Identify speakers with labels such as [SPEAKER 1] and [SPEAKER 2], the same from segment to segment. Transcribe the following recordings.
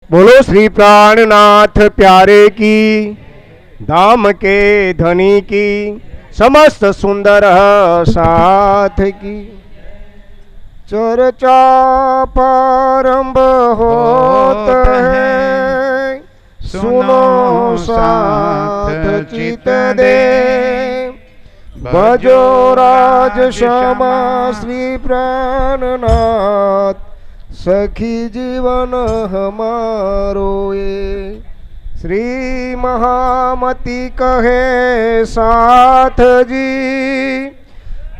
[SPEAKER 1] बोलो श्री प्राणनाथ प्यारे की, धाम के धनी की, समस्त सुंदर साथ की। चर्चा प्रारंभ होत है, सुनो साथ चित दे। भजो राज श्यामा श्री प्राणनाथ, सखी जीवन हमारो ये। श्री महामती कहे साथ जी,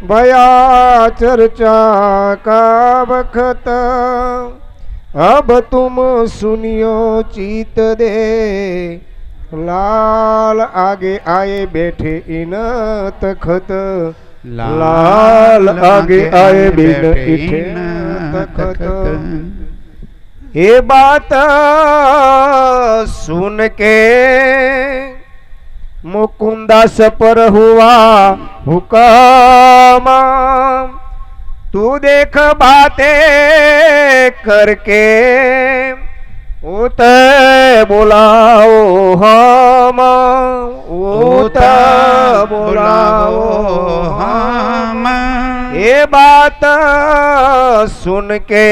[SPEAKER 1] भया चर्चा का वक्त, अब तुम सुनियो चित दे। लाल आगे आए बैठे इन तखत, लाल आगे आए बैठे इन तखत। ये बात सुन के मुकुंदास पर हुआ हुक्म, तू देख बातें करके उते बुलाओ हम, उते बुलाओ हम। ये बात सुन के,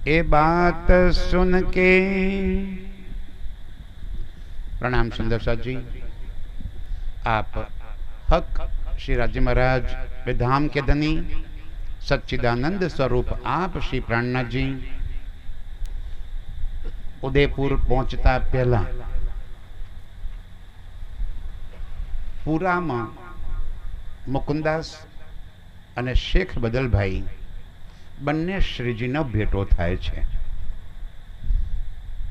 [SPEAKER 2] ये बात सुन के। प्रणाम सुंदर साथ जी। आप हक श्री राजी महाराज वे धाम के धनी सच्चिदानंद स्वरूप आप श्री प्राणनाथ जी उदयपुर पहुंचता पहला पूरा में मुकुंदास અને શેખ બદલભાઈ બંને શ્રીજીનો ભેટો થાય છે।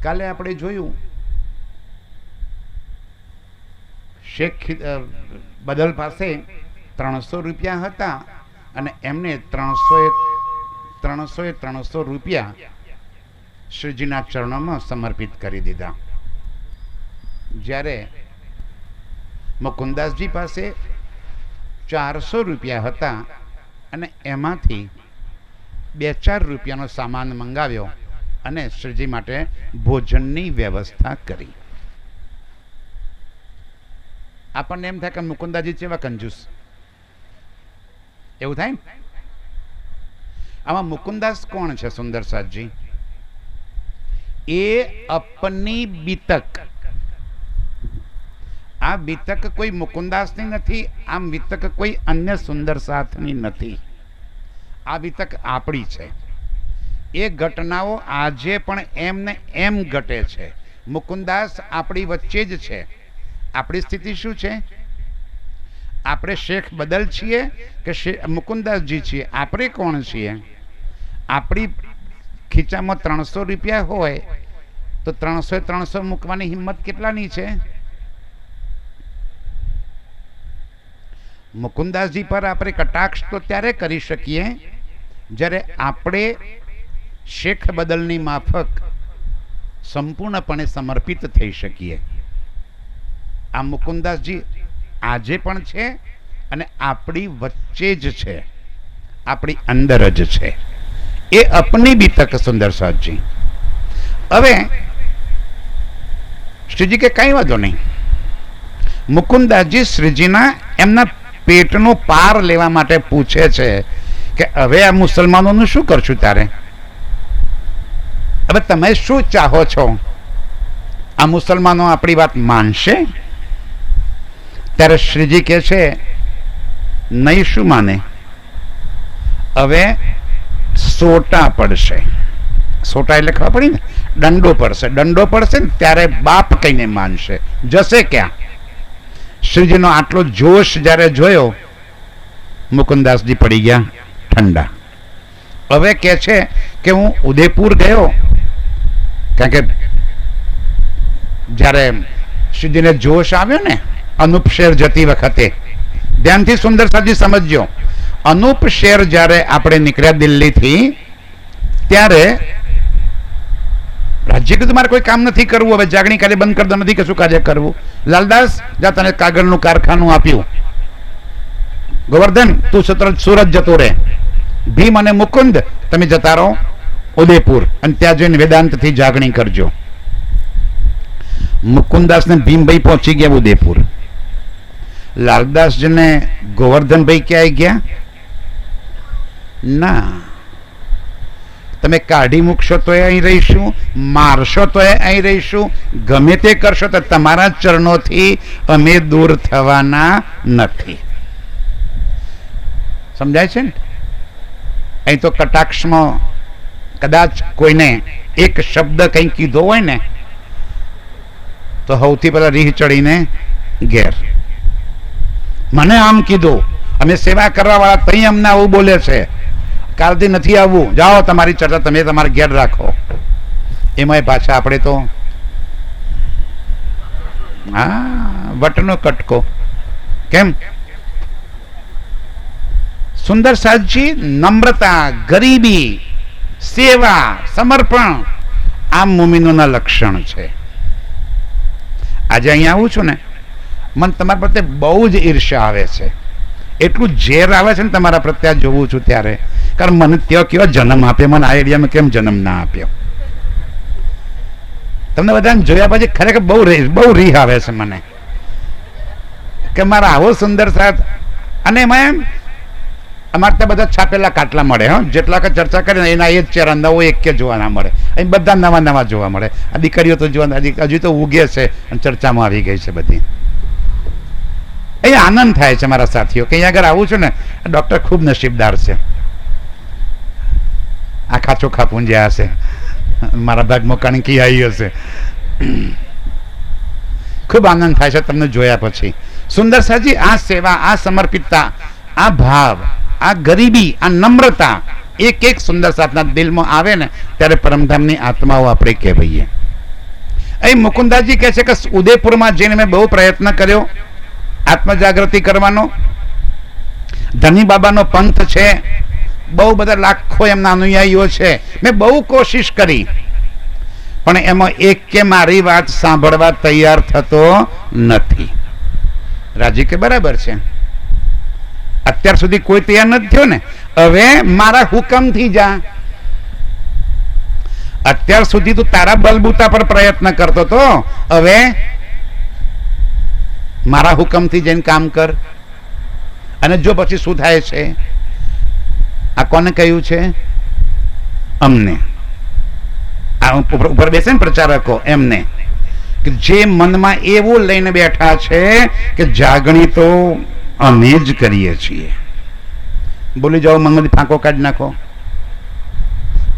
[SPEAKER 2] કાલે આપણે જોયું શેખ બદલ પાસે 300 રૂપિયા હતા અને એમને 300 રૂપિયા શ્રીજીના ચરણોમાં સમર્પિત કરી દીધા। જ્યારે મુકુંદાસજી પાસે 400 રૂપિયા હતા અને એમાંથી 2-4 રૂપિયાનો સામાન મંગાવ્યો અને શ્રીજી માટે ભોજનની વ્યવસ્થા કરી। આપણને એમ થાય કે મુકુંદાજી કેવા કંજૂસ, એવું થાય। આમાં મુકુંદાસ કોણ છે સુંદર સાથજી? એ अपनी बीतक, आ बीतक कोई मुकुंदासनी नहीं, आ बीतक कोई अन्य सुंदर साथनी नहीं। आ बीतक आपणी छे। ए घटनाओ आजे पण एम ने एम घटे छे। मुकुंदास आपणी वच्चे ज छे। आपणी स्थिति शुं छे? आपणे शेख बदल छीए के मुकुंदास जी छीए? आपणे कोण छीए? आपणी खीचामां 300 रूपिया होय तो 300 मूकवानी हिम्मत केटलानी छे? मुकुंदास जी पर आपणे कटाक्ष तो त्यारे करी शकीए ज्यारे आपणे शेख बदलनी माफक संपूर्णपणे समर्पित थई शकीए। आ मुकुंदास जी आजे पण छे अने आपणी वच्चे ज छे, आपणी अंदर ज छे। ए अपनी बीतक सुंदर साथ जी। हवे श्रीजी के कई वांधो नहीं। मुकुंदास जी श्रीजीना एमना पेटनो पार लेवा माटे पूछे छे के हवे आ मुसलमानोनुं शुं करशुं तारे? हवे तमे शुं चाहो छो? आ मुसलमानो आपणी वात मानशे? त्यारे श्रीजी कहे छे नहीं, शुं माने? हवे सोटा पड़शे। सोटा एटले खबर पड़ी ने? दंडो पड़शे। दंडो पड़शे ने त्यारे बाप कहीने मानशे, जशे क्या? श्रीजीनो आटलो जोश ज्यारे जोयो मुकुंदासजी पड़ी गया ठंडा। हवे कहे छे के हूँ उदयपुर गयो, कारण के ज्यारे श्रीजीने जोश आव्यो ने अनूप शेर जती वखते, ध्यानथी सुंदर साथी समझजो। अनूप शेर ज्यारे आपणे निकळ्या दिल्ली थी त्यारे राज्य कीधुं मारे कोई काम नहीं करवुं, हवे जागणी कार्य बंद कर दो, नहीं कशुं कार्य करवुं। लालदास जा तने कागळनुं कारखानु आप्युं, गोवर्धन तू सूरत जतो रे, भीम अने मुकुंद तमे जता रहो ઉદયપુર, અને ત્યાં જઈને વેદાંતથી જાગણી કરજો. મુકુંદાસ ને ભીમભાઈ પહોંચી ગયા ઉદયપુર. લાલદાસજી ને ગોવર્ધનભાઈ ક્યાંય ગયા ના. તમે કાઢી મૂકશો તો અહીં રહીશું, મારશો તો અહીં રહીશું, ગમે તે કરશો તો તમારા ચરણોથી અમે દૂર થવાના નથી. સમજાય છે ને? અહીં તો કટાક્ષમાં કદાચ કોઈને એક શબ્દ કંઈ કીધો હોય ને તો સૌથી પહેલા રીહ ચડીને ઘેર, મને આમ કીધું, અમે સેવા કરવા વાળા તઈ અમને આવું બોલે છે, કાલથી નથી આવવું, જાઓ તમારી ચર્ચા તમે તમારે ઘેર રાખો. એમાંય પાછા આપણે તો હા વટનો કટકો. કેમ? સુંદર સાજી નમ્રતા, ગરીબી, સેવા, સમર્પણ આ મુમિનોના લક્ષણ છે. આજે અહીંયા આવું છું ને, મને તમારા પ્રત્યે બહુ જ ઈર્ષ્યા આવે છે. એટલું ઝેર આવે છે ને તમારા પ્રત્યે જોવું છું ત્યારે, કારણ મને ત્યાં કેવો જન્મ આપ્યો, મને આ એરિયામાં કેમ જન્મ ના આપ્યો. તમને બધાને જોયા પછી ખરેખર બહુ રીહ આવે છે મને કે મારા આવો સુંદર સાથ. અને એમાં એમ અમારે ત્યાં બધા છાપેલા કાટલા મળે, હા, જેટલા કે ચર્ચા કરીને એના એ જ ચહેરા નવો એક કે જોવા ના મળે. અહીં બધા નવા નવા જોવા મળે. આ દીકરીઓ તો જોવા હજી તો ઉગે છે અને ચર્ચામાં આવી ગઈ છે બધી. એ આનંદ થાય છે મારા સાથીઓ કે અહીંયા આગળ આવું છું ને, ડૉક્ટર ખૂબ નસીબદાર છે. આખા ચોખા પૂંજ્યા હશે, મારા ભાગમાં કણકી આવી હશે. ખૂબ આનંદ થાય છે તમને જોયા પછી. સુંદર સાજી આ સેવા, આ સમર્પિતતા, આ ભાવ, આ ગરીબી, આ નમ્રતા એક એક સુંદર સાથના દિલમાં આવે ને ત્યારે પરમધામની આત્માઓ આપણે કહેવાઈએ. અહીં મુકુંદાજી કહે છે કે ઉદયપુરમાં જઈને મેં બહુ પ્રયત્ન કર્યો આત્મજાગૃતિ કરવાનો. ધની બાબાનો પંથ છે, બહુ બધા લાખો એમના અનુયાયીઓ છે. મેં બહુ કોશિશ કરી, પણ એમાં એક કે મારી વાત સાંભળવા તૈયાર થતો નથી. રાજી કે બરાબર છે, અત્યાર સુધી કોઈ તૈયાર નથી થયો ને, હવે મારા હુકમથી જા. અત્યાર સુધી તું તારા બલબૂતા પર પ્રયત્ન કરતો તો, હવે મારા હુકમથી જઈને કામ કર. અને જો પછી શું થાય છે, આ કોને કહ્યું છે? અમને. આ ઉપર બેસે ને પ્રચારકો, એમને કે જે મનમાં એવું લઈને બેઠા છે કે જાગણી તો અમે જ કરીએ છીએ. બોલી જાઓ, મનમાંથી ફાંકો કાઢી નાખો.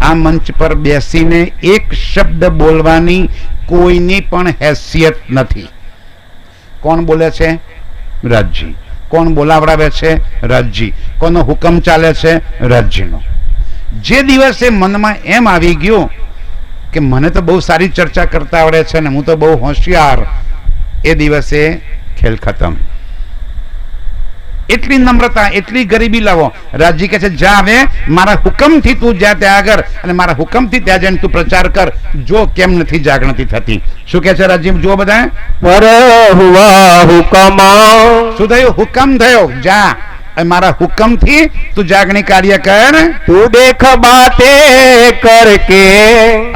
[SPEAKER 2] આ મંચ પર બેસીને એક શબ્દ બોલવાની કોઈની પણ હેસિયત નથી. કોણ બોલે છે? રાજજી. કોણ બોલાવડાવે છે? રાજજી. કોનો હુકમ ચાલે છે? રાજજીનો. જે દિવસે મનમાં એમ આવી ગયું કે મને તો બહુ સારી ચર્ચા કરતા આવડે છે ને હું તો બહુ હોશિયાર, એ દિવસે ખેલ ખતમ. એટલી નમ્રતા, એટલી ગરીબી લાવો. રાજજી કહે છે જા, હવે મારા હુકમથી તું જા ત્યાં આગળ, અને મારા હુકમથી ત્યાં જઈને તું પ્રચાર કર. જો કેમ નથી જાગૃતિ થતી. શું કહે છે રાજજી? જુઓ બધા, શું થયું? હુકમ થયો, જા મારા હુકમથી તું જાગણી કાર્ય કર.
[SPEAKER 1] તું દેખ બાતે કરકે.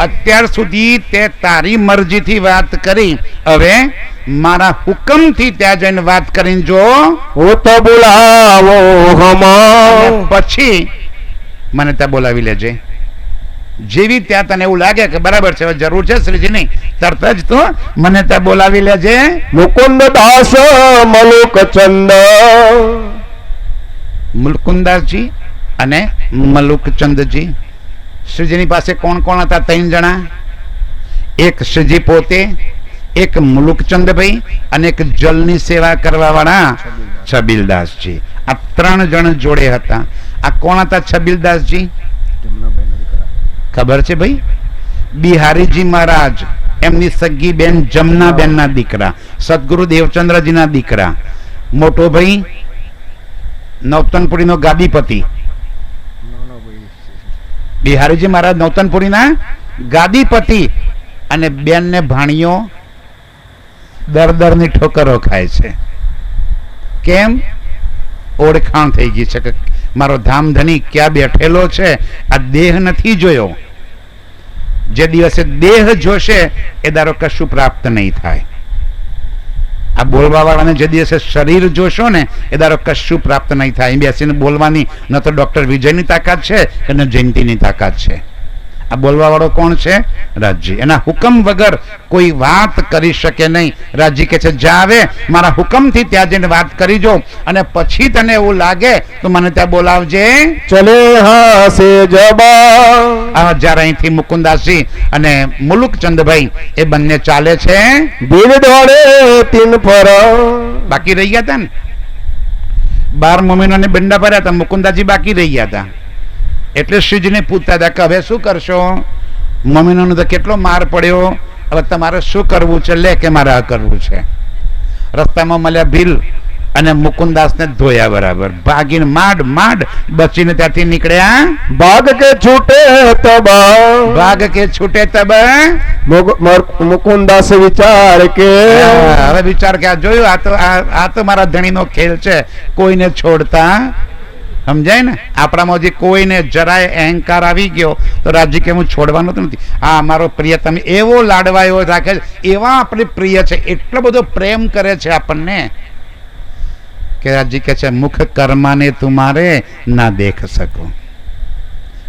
[SPEAKER 2] અત્યાર સુધી તે તારી મરજીથી વાત કરી, હવે મારા હુકમથી ત્યાં જઈને વાત કરીને જો
[SPEAKER 1] હું તો બોલાવો હમ,
[SPEAKER 2] પછી મને ત્યાં બોલાવી લેજે. જેવી ત્યાં તને એવું લાગે કે બરાબર છે, જરૂર છે શ્રીજીની, તરત જ તું મને ત્યાં બોલાવી લેજે.
[SPEAKER 1] મુકુંદ દાસ મલુકચંદ.
[SPEAKER 2] મુકુંદાસજી અને મલુકચંદજી, શ્રીજીની પાસે કોણ કોણ હતા? 3 જણા. એક શ્રીજી પોતે, એક મુલુકચંદભાઈ અને એક જલની સેવા કરવા વાળા છબીલદાસજી. આ 3 જણ જોડે હતા. આ કોણ હતા છબીલદાસજી? ખબર છે ભાઈ? બિહારીજી મહારાજ, એમની સગી બેન જમનાબેન ના દીકરા, સદગુરુ દેવચંદ્રજી ના દીકરા. મોટો ભાઈ નૌતનપુરી નો ગાદીપતિ. બિહારીજી મહારાજ નૌતનપુરી ના ગાદીપતિ, અને બેન ને ભાણીઓ દર ની ઠોકરો ખાય છે. કેમ? ઓળખાણ થઈ ગઈ છે કે મારો ધામધની ક્યાં બેઠેલો છે, આ દેહ નથી જોયો, જે દિવસે દેહ જોશે એ દારો કશું પ્રાપ્ત નહીં થાય. આ બોલવા વાળાને જે દિવસે શરીર જોશો ને એ દારો કશું પ્રાપ્ત નહીં થાય. અહીં બેસીને બોલવાની ન તો ડોક્ટર વિજયની તાકાત છે કે ન જયંતિની તાકાત છે. આ બોલવા વાળો કોણ છે? રાજજી. એના હુકમ વગર કોઈ વાત કરી શકે નહીં. રાજજી કહે છે જા આવે મારા હુકમથી ત્યાં જઈને વાત કરી જો, અને પછી તને એવું લાગે તો મને ત્યાં બોલાવજે.
[SPEAKER 1] ચલે હાસે જબા.
[SPEAKER 2] આ જ્યારે અહીંથી મુકુંદાસજી અને મુલુકચંદભાઈ એ બંને ચાલે છે.
[SPEAKER 1] દિલ દોડે તીન પર.
[SPEAKER 2] બાકી રહી ગયા હતા ને 12 મમ્મીને બંડા ભર્યા હતા, મુકુંદાજી બાકી રહી ગયા હતા. એટલે શ્રીજીને પૂછતા હતા કે હવે શું કરશો? મમ્મીનો તો કેટલો માર પડ્યો, હવે તમારે શું કરવું છે? લે કે મારે આ કરવું છે. રસ્તામાં મળ્યા ભીલ અને મુકુંદાસને ધોયા બરાબર. ભાગીને માંડ બચીને ત્યાંથી નીકળ્યા.
[SPEAKER 1] ભાગ કે છૂટે તબ.
[SPEAKER 2] ભાગ કે છૂટે તબ.
[SPEAKER 1] મુકુંદાસ વિચાર કે.
[SPEAKER 2] હવે વિચાર કે આ જોયું, આ તો મારા ધણીનો ખેલ છે, કોઈને છોડતા. સમજાય ને? આપણામાં જે કોઈને જરાય અહંકાર આવી ગયો તો રાજજી કે હું છોડવાનો તો નથી. આ અમારો પ્રિયતમ એવો લાડવા એવો રાખે છે, એવા આપણે પ્રિય છે, એટલો બધો પ્રેમ કરે છે આપણને કે રાજજી કે છે મુખ કર્માને તુમારે ના દેખ શકો.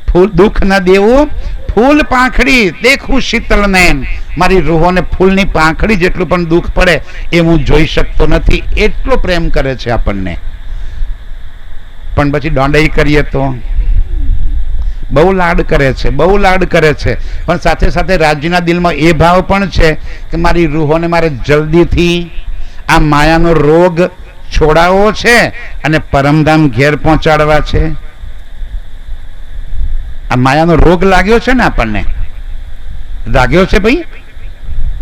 [SPEAKER 2] ફૂલ દુઃખ ના દેવું ફૂલ પાંખડી દેખું શીતળ નયન. મારી રૂહોને ફૂલની પાંખડી જેટલું પણ દુઃખ પડે એ હું જોઈ શકતો નથી. એટલો પ્રેમ કરે છે આપણને. પણ પછી દોંડાઈ કરીએ તો બહુ લાડ કરે છે, બહુ લાડ કરે છે. પણ સાથે સાથે રાજ્યના દિલમાં એ ભાવ પણ છે કે મારી રૂહોને મારે જલ્દીથી આ માયાનો રોગ છોડાવવો છે અને પરમધામ ઘેર પહોંચાડવા છે. આ માયાનો રોગ લાગ્યો છે ને આપણને, લાગ્યો છે ભાઈ.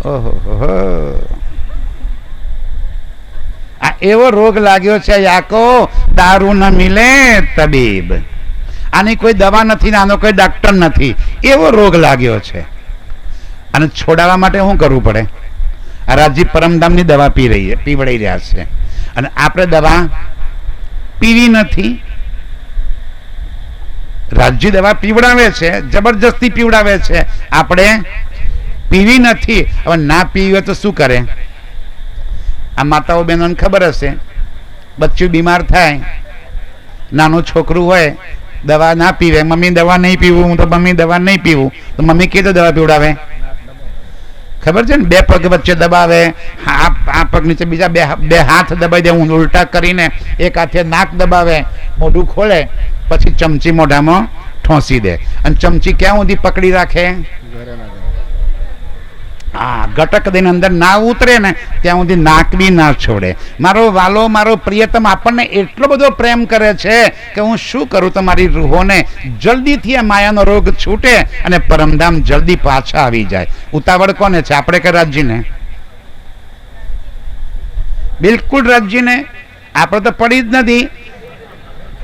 [SPEAKER 2] ઓહો, આ એવો રોગ લાગ્યો છે યાકો, દારૂ ન મિલે તબીબ. આની કોઈ દવા નથી ને આનો કોઈ ડોક્ટર નથી, એવો રોગ લાગ્યો છે. અને છોડાવવા માટે શું કરવું પડે? આ રાજજી પરમધામની દવા પીવડાઈ રહ્યા છે અને આપણે દવા પીવી નથી. રાજજી દવા પીવડાવે છે, જબરજસ્તી પીવડાવે છે, આપણે પીવી નથી. હવે ના પીવી હોય તો શું કરે? આ માતાઓ બહેનોને ખબર હશે, બચ્ચું બીમાર થાય, નાનું છોકરું હોય, દવા ના પીવે, મમ્મી દવા નહીં પીવું, હું તો મમ્મી દવા નહીં પીવું, તો મમ્મી કઈ તો દવા પીવડાવે? ખબર છે ને? 2 પગ વચ્ચે દબાવે, આ પગ નીચે બીજા બે હાથ દબાઈ દે, હું ઉલટા કરીને એક હાથે નાક દબાવે, મોઢું ખોલે, પછી ચમચી મોઢામાં ઠોંસી દે. અને ચમચી ક્યાં સુધી પકડી રાખે? હા, ઘટક દઈને અંદર ના ઉતરે ને ત્યાં સુધી નાક બી ના છોડે. મારો વાલો, મારો પ્રિયતમ આપણને એટલો બધો પ્રેમ કરે છે કે હું શું કરું તો મારી રૂહોને જલ્દીથી આ માયાનો રોગ છૂટે અને પરમધામ જલ્દી પાછા આવી જાય. ઉતાવળ કોને છે? આપણે કે રાજજીને? બિલકુલ રાજજીને. આપણે તો પડી જ નથી.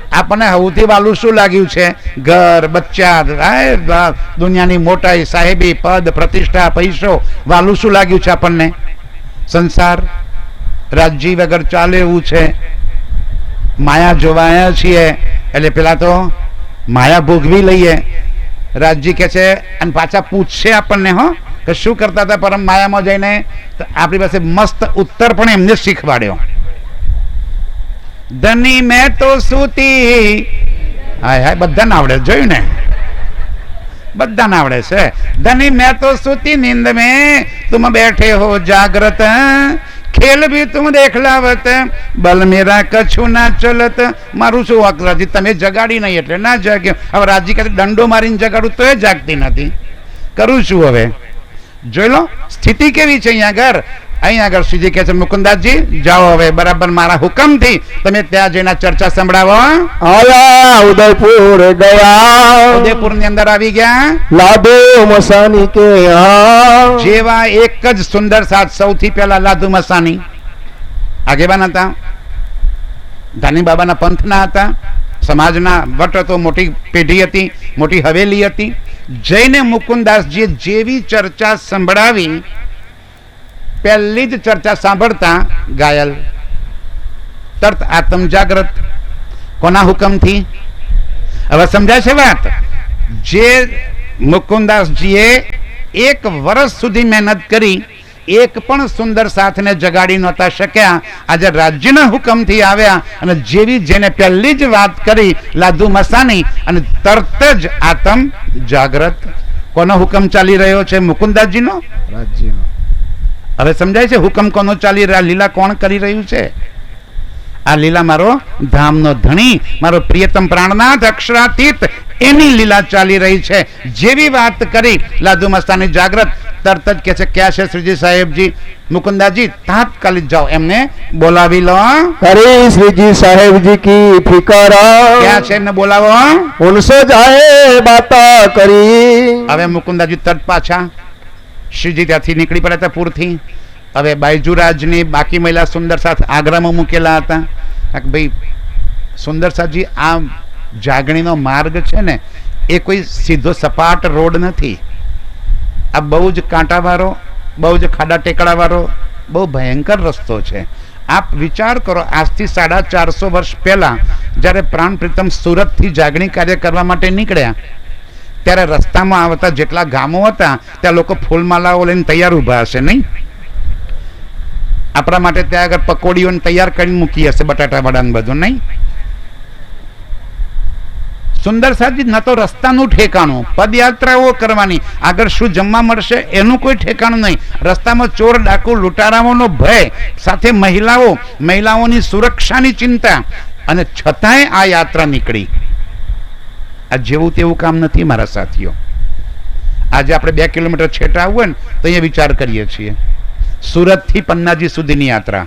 [SPEAKER 2] આપણને સૌથી વાલું શું લાગ્યું છે? ઘર, બચ્ચા, દુનિયાની મોટાઈ, સાહેબી, પદ, પ્રતિષ્ઠા, પૈસો. વાલું શું લાગ્યું છે આપણને? સંસાર. રાજજી વગર ચાલે એવું છે. માયા જોવાયા છીએ એટલે પેલા તો માયા ભોગવી લઈએ. રાજજી કે છે અને પાછા પૂછશે આપણને હો કે શું કરતા હતા પરમ માયામાં જઈને. તો આપણી પાસે મસ્ત ઉત્તર પણ એમને શીખવાડ્યો. ધની મેં તો સૂતી. હાય હાય, બધાને આવડે, જોયું ને? બધાને આવડે છે. ધની મેં તો સૂતી નીંદ में तुम बैठे हो जागृत, खेल भी तुम देखलावत, बल मेरा कछु ना चलत. મારું શું વાક રાજી? તમે જગાડી નહીં એટલે ના જાગ્યો. હવે રાજી કહે દંડો મારીને જગાડું તો એ જાગતી નથી. કરું છું હવે? જોઈ લો સ્થિતિ કેવી છે અહીંયા આગળ. અહીંયા આગળ શ્રીજી કહે છે મુકુંદાસજી જાઓ હવે બરાબર મારા હુકમથી તમે ત્યાં જઈને ચર્ચા સંભળાવો.
[SPEAKER 1] આયા ઉદયપુર ગયા.
[SPEAKER 2] ઉદયપુર ની અંદર આવી ગયા.
[SPEAKER 1] લાદુ મસાની કે
[SPEAKER 2] જેવા એક જ સુંદર સાથ. સૌથી પહેલા લાદુ મસાની આગેવાન હતા, ધાની બાબાના પંથના હતા, સમાજના વટ હતો, મોટી પેઢી હતી, મોટી હવેલી હતી. જઈને મુકુંદાસજીએ જેવી ચર્ચા સંભળાવી, પહેલી જ ચર્ચા સાંભળતા ઘાયલ, તરત આત્મ જાગ્રત. કોના હુકમથી? હવે સમજાય છે વાત? જે મુકુંદાસજીએ એક વર્ષ સુધી મહેનત કરી, એક પણ સુંદર સાથને જગાડી નહોતા શક્યા. આજે રાજ્યના હુકમથી આવ્યા અને જેવી જેને પહેલી જ વાત કરી લાધુ મસાણી, અને તરત જ આતમ જાગ્રત. કોનો હુકમ ચાલી રહ્યો છે? મુકુંદાસજીનો.
[SPEAKER 1] રાજ્યનો.
[SPEAKER 2] હવે સમજાય છે હુકમ કોનો ચાલી રહ્યા, લીલા કોણ કરી રહ્યું છે? આ લીલા મારો ધામનો ધણી, મારો પ્રિયતમ પ્રાણનાથ અક્ષરાતીત, એની લીલા ચાલી રહી છે. જેવી વાત કરી લાધુ મસ્તાની જાગ્રત, તરત જ કહે છે ક્યાં છે શ્રીજી સાહેબજી? મુકુંદાજી તાત્કાલિક જાઓ, એમને બોલાવી લો.
[SPEAKER 1] કરી શ્રીજી સાહેબજી કી ફિકર,
[SPEAKER 2] ક્યાં છે એમને બોલાવો.
[SPEAKER 1] ઉનસે જાએ બાતા કરી.
[SPEAKER 2] હવે મુકુંદાજી તરત પાછા શ્રીજી ત્યાંથી નીકળી પડ્યા હતા પૂરથી. હવે બાયજુરાજની બાકી મહિલા સુંદર સાથ આગ્રામાં મૂકેલા હતા. ભાઈ સુંદર સાથજી, આ જાગણીનો માર્ગ છે ને એ કોઈ સીધો સપાટ રોડ નથી. આ બહુ જ કાંટાવાળો, બહુ જ ખાડા ટેકડાવાળો, બહુ ભયંકર રસ્તો છે. આપ વિચાર કરો, આજથી 450 વર્ષ પહેલા જ્યારે પ્રાણ પ્રીતમ સુરતથી જાગણી કાર્ય કરવા માટે નીકળ્યા, ત્યારે રસ્તામાં આવતા જેટલા ગામો હતા ત્યાં લોકો ફૂલમાલાઓ લઈને તૈયાર ઊભા હશે નહીં? આપણા માટે ત્યાં આગળ પકોડીઓને તૈયાર કરીને મૂકી હશે, બટાટા વડાને બધું, નહીં? સુંદર સાજી ન તો રસ્તાનું ઠેકાણું, પદયાત્રાઓ કરવાની, આગળ શું જમવા મળશે એનું કોઈ ઠેકાણું નહીં. રસ્તામાં ચોર ડાકુ લૂંટારાઓનો ભય, સાથે મહિલાઓની સુરક્ષાની ચિંતા, અને છતાંય આ યાત્રા નીકળી. આ જેવું તેવું કામ નથી મારા સાથીઓ. આજે આપણે 2 કિલોમીટર છેટા આવવું હોય ને તો અહીંયા વિચાર કરીએ છીએ. સુરતથી પન્નાજી સુધીની યાત્રા,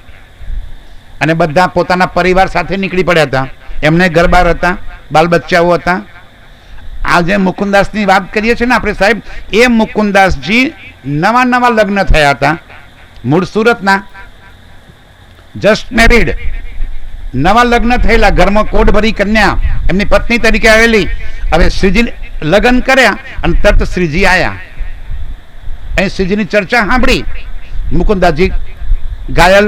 [SPEAKER 2] અને બધા પોતાના પરિવાર સાથે નીકળી પડ્યા હતા. એમને ઘરબાર હતા, બાલ બચ્ચાઓ હતા. આજે મુકુંદાસની વાત કરીએ છીએ ને આપણે સાહેબ, એ મુકુંદાસજી નવા લગ્ન થયા હતા, મૂળ સુરતના, જસ્ટ મેરીડ, નવા લગ્ન થયેલા, ઘરમાં કોડભરી કન્યા એમની પત્ની તરીકે આવેલી. હવે શ્રીજી લગ્ન કર્યા અને તરત શ્રીજી આવ્યા. અહીં શ્રીજીની ચર્ચા સાંભળી. મુકુંદાસજી ઘાયલ,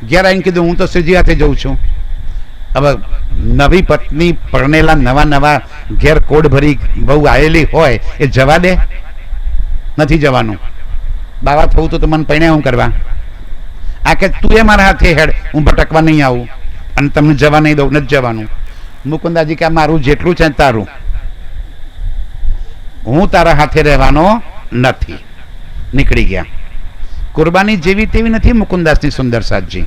[SPEAKER 2] ઘેર આવીને કીધું હું તો શ્રીજી હાથે જઉં છું. હવે નવી પત્ની પરણેલા નવા ઘેર કોડ ભરી બહુ આવેલી હોય એ જવા દે? નથી જવાનું. બાવા થવું તો મને પૈણે હું કરવા? આ કે તું એ મારા હાથે હેડ, હું ભટકવા નહીં આવું અને તમને જવા નહીં દઉં, નથી જવાનું. મુકુંદાજી કે મારું જેટલું છે તારું, હું તારા હાથે રહેવાનો નથી. નીકળી ગયા. કુરબાની જેવી તેવી નથી મુકુંદાસની સુંદર સાથજી.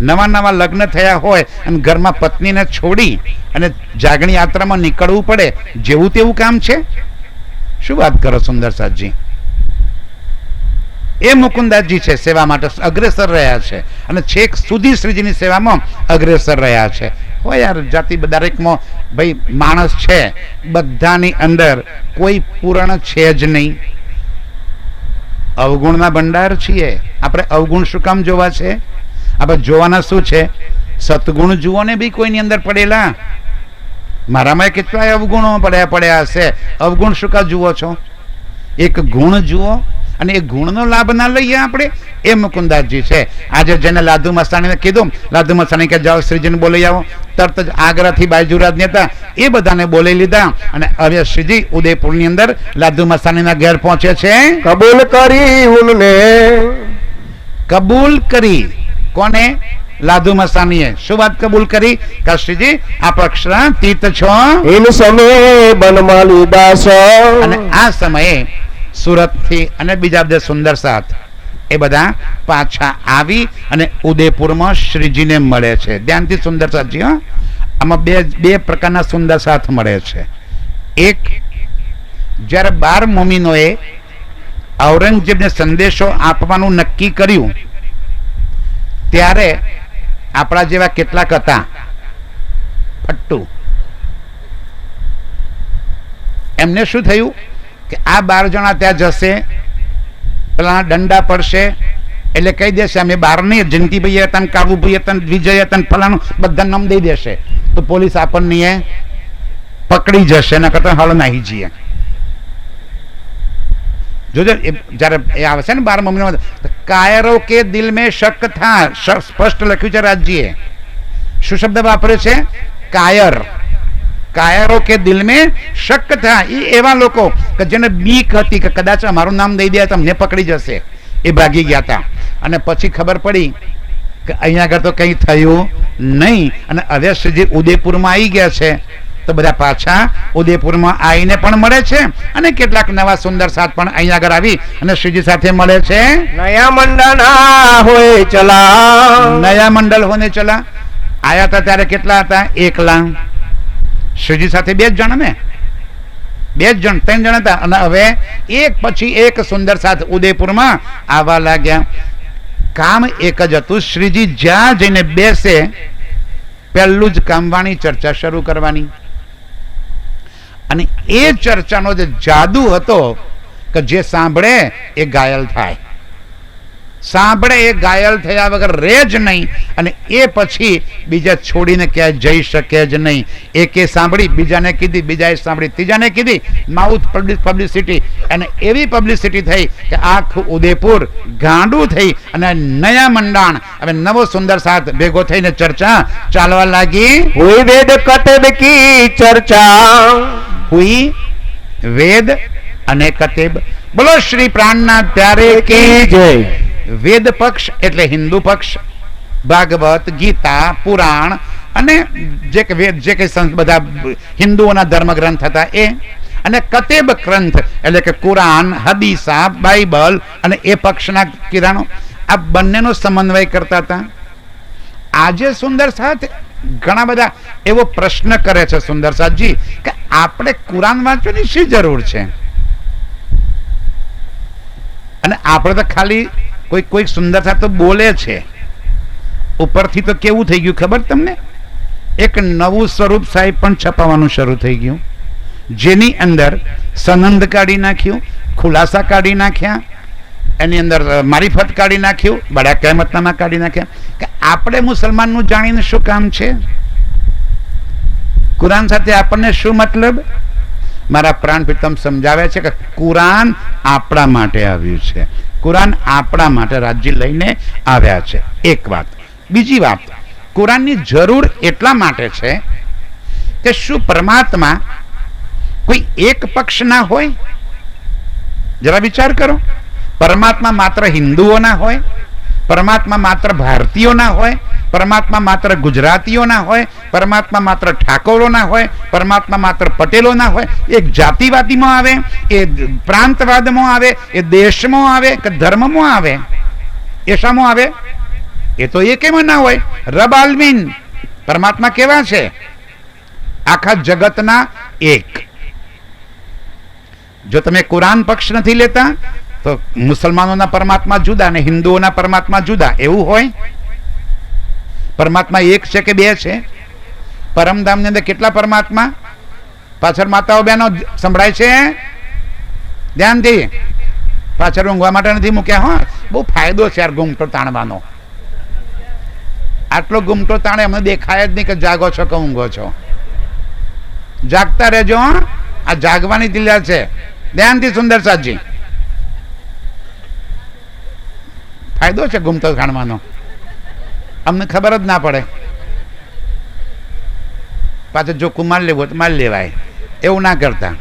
[SPEAKER 2] નવા લગ્ન થયા હોય અને ઘરમાં પત્નીને છોડી અને જાગણી યાત્રામાં નીકળવું પડે, જેવું તેવું કામ છે? શું વાત કરો સુંદર સાથજી? એ મુકુંદાસજી છે સેવા માટે અગ્રેસર રહ્યા છે, અને છેક સુધી શ્રીજીની સેવામાં અગ્રેસર રહ્યા છે. હોય યાર, જાતિ દરેકમાં ભાઈ માણસ છે, બધાની અંદર કોઈ પૂર્ણ છે જ નહીં. અવગુણના ભંડાર છીએ આપણે. અવગુણ શું કામ જોવા છે? આપણે જોવાના શું છે? સદગુણ જુઓ ને બી કોઈની અંદર પડેલા. મારામાં કેટલાય અવગુણો પડ્યા હશે. અવગુણ શું કા જુઓ છો? એક ગુણ જુઓ, અને એ ગુણનો લાભ ના લઈએ આપણે. એ મુકુંદાસજી છે. આજે જેને લાધુ મસ્તાણીને કીધું, લાધુ મસ્તાણી કે જાઓ શ્રીજીને બોલાવી આવો, તરત જ આગ્રાથી બાયજુરાજ હતા એ બધાને બોલાવી લીધા. અને હવે શ્રીજી ઉદયપુરની અંદર લાધુ મસ્તાણીના ઘેર પહોંચે છે.
[SPEAKER 1] કબૂલ કરી ઉનને,
[SPEAKER 2] કબૂલ કરી. કોને? લાધુ મસ્તાણીએ. શું વાત કબૂલ કરી? કે શ્રીજી આપ અક્ષરાતીત છો.
[SPEAKER 1] ઇન સમય બનમાલી દાસ.
[SPEAKER 2] અને આ સમયે સુરતથી અને બીજા બધા સુંદર સાથ એ બધા પાછા આવી અને ઉદયપુરમાં શ્રીજીને મળે છે. ધ્યાનથી સુંદર સાથજી, હા, આમાં બે પ્રકારના સુંદર સાથ મળે છે. એક, જ્યારે 12 મોમીનોએ ઔરંગઝેબને સંદેશો આપવાનું નક્કી કર્યું ત્યારે આપણા જેવા કેટલાક હતા ફટ્ટુ. એમને શું થયું કે આ 12 જણા ત્યાં જશે, પેલા દંડા પડશે એટલે કહી દેશે અમે 12 નહીં, જયંતિભાઈ હતા, કાબુભાઈ હતા, વિજય હતા, ફલાણું બધા નામ દઈ દેશે, તો પોલીસ આપણને પકડી જશે. એના કરતા હળ નાહી જઈએ. જોજો જયારે એ આવે છે ને 12 મહિનામાં, કાયરો કે દિલ મેં શક થા, સ્પષ્ટ લખ્યું છે રાજજીએ. શું શબ્દ વાપરે છે? કાયર. કાયરો કે દિલ में શક था, એ એવા લોકો કે જેને બીક હતી કે કદાચ મારું નામ દઈ દે તો અમને પકડી જશે, એ ભાગી ગયા હતા. અને પછી ખબર પડી કે અહીંયા આગળ તો કંઈ થયું નહીં, અને હવે શ્રીજી ઉદયપુરમાં આવી ગયા છે. તો બધા પાછા ઉદયપુરમાં આવીને પણ મળે છે, અને કેટલાક નવા સુંદર સાથ પણ અહીંયા આગળ આવી અને શ્રીજી સાથે મળે છે.
[SPEAKER 1] નયા મંડના હોય ચલા,
[SPEAKER 2] નયા મંડળ હોને ચલા. આયા હતા ત્યારે કેટલા હતા? એકલા. શ્રીજી સાથે 2 જણ ને, 2 જણ 3 જણ હતા, અને હવે એક પછી એક સુંદર સાથ ઉદયપુરમાં આવવા લાગ્યા. કામ એક જ હતું, શ્રીજી જ્યાં જઈને બેસે પહેલું જ કામવાણી ચર્ચા શરૂ કરવાની. અને એ ચર્ચાનો જે જાદુ હતો કે જે સાંભળે એ ઘાયલ થાય, સાંભળે એ ઘાયલ થયા વગર રહે જ નહીં, અને એ પછી બીજા છોડીને ક્યાંય જઈ શકે જ નહીં. એકે સાંભળી બીજાને કીધી, બીજાએ સાંભળી ત્રીજાને કીધી. માઉથ પબ્લિસિટી, અને એવી પબ્લિસિટી થઈ કે આખું ઉદયપુર ગાંડું થઈ, અને નયા મંડાણ હવે નવો સુંદર સાથ ભેગો થઈને ચર્ચા ચાલવા લાગી.
[SPEAKER 1] હુઈ વેદ કતબ કી ચર્ચા,
[SPEAKER 2] હુઈ વેદ અને કતેબ. બોલો શ્રી પ્રાણનાથ ત્યારે
[SPEAKER 1] કી જય.
[SPEAKER 2] વેદ પક્ષ એટલે હિન્દુ પક્ષ, ભાગવત, ગીતા, પુરાણ અને જે કે વેદ, જે કે બધા હિન્દુઓના ધર્મગ્રંથ હતા એ, અને કતેબ ગ્રંથ એટલે કે કુરાન, હદીસા, બાઇબલ અને એ પક્ષના કિરાણો, આ બંનેનો સમન્વય કરતા હતા. આજે સુંદર સાથ ઘણા બધા એવો પ્રશ્ન કરે છે સુંદર સાથજી કે આપણે કુરાન વાંચવાની શી જરૂર છે? અને આપણે તો ખાલી કોઈ સુંદર સાથ તો બોલે છે, ઉપરથી તો કેવું થઈ ગયું ખબર તમને? એક નવું સ્વરૂપ સાહેબ પણ છપાવવાનું શરૂ થઈ ગયું, જેની અંદર સનંદ કાઢી નાખ્યું, ખુલાસા કાઢી નાખ્યા, એની અંદર મારીફત કાઢી નાખ્યું, બડા કહેમતનામા કાઢી નાખ્યા. કે આપણે મુસલમાનનું જાણીને શું કામ છે? કુરાન સાથે આપણને શું મતલબ? મારા પ્રાણ પ્રીતમ સમજાવે છે કે કુરાન આપણા માટે આવ્યું છે, કુરાન આપણા માટે રાજ્ય લઈને આવ્યા છે. એક વાત. બીજી વાત, કુરાનની જરૂર એટલા માટે છે કે શું પરમાત્મા કોઈ એક પક્ષ ના હોય? જરા વિચાર કરો. પરમાત્મા માત્ર હિન્દુઓના હોય? પરમાત્મા માત્ર ભારતીયોના હોય? પરમાત્મા માત્ર ગુજરાતીઓના હોય? પરમાત્મા માત્ર ઠાકોરોના હોય? પરમાત્મા માત્ર પટેલોના હોય? એક જાતિવાદીમાં આવે, એ પ્રાંતવાદમાં આવે, એ દેશમાં આવે કે ધર્મમાં આવે? એ શામાં આવે? એ તો એકેમાં ના હોય. રબ આલમીન પરમાત્મા કેવા છે? આખા જગતના એક. જો તમે કુરાન પક્ષ નથી લેતા તો મુસલમાનોના પરમાત્મા જુદા અને હિન્દુઓના પરમાત્મા જુદા, એવું હોય? પરમાત્મા એક છે કે 2 છે? પરમધામની અંદર કેટલા પરમાત્મા? પાછળ માતાઓ બહેનો સંભળાય છે? ધ્યાનથી. પાછળ ઊંઘવા માટે નથી મૂક્યા. હા, બહુ ફાયદો છે યાર ઘૂમટો તાણવાનો. આટલો ઘૂમટો તાણે અમને દેખાય જ નહીં કે જાગો છો કે ઊંઘો છો. જાગતા રહેજો. આ જાગવાની દિલ્યા છે. ધ્યાનથી સુંદર સાથજી, ફાયદો છે ઘૂમતો ખાણવાનો, અમને ખબર જ ના પડે. પાછળ જો કુમાર લેવો તો માલ લેવાય, એવું ના કરતા.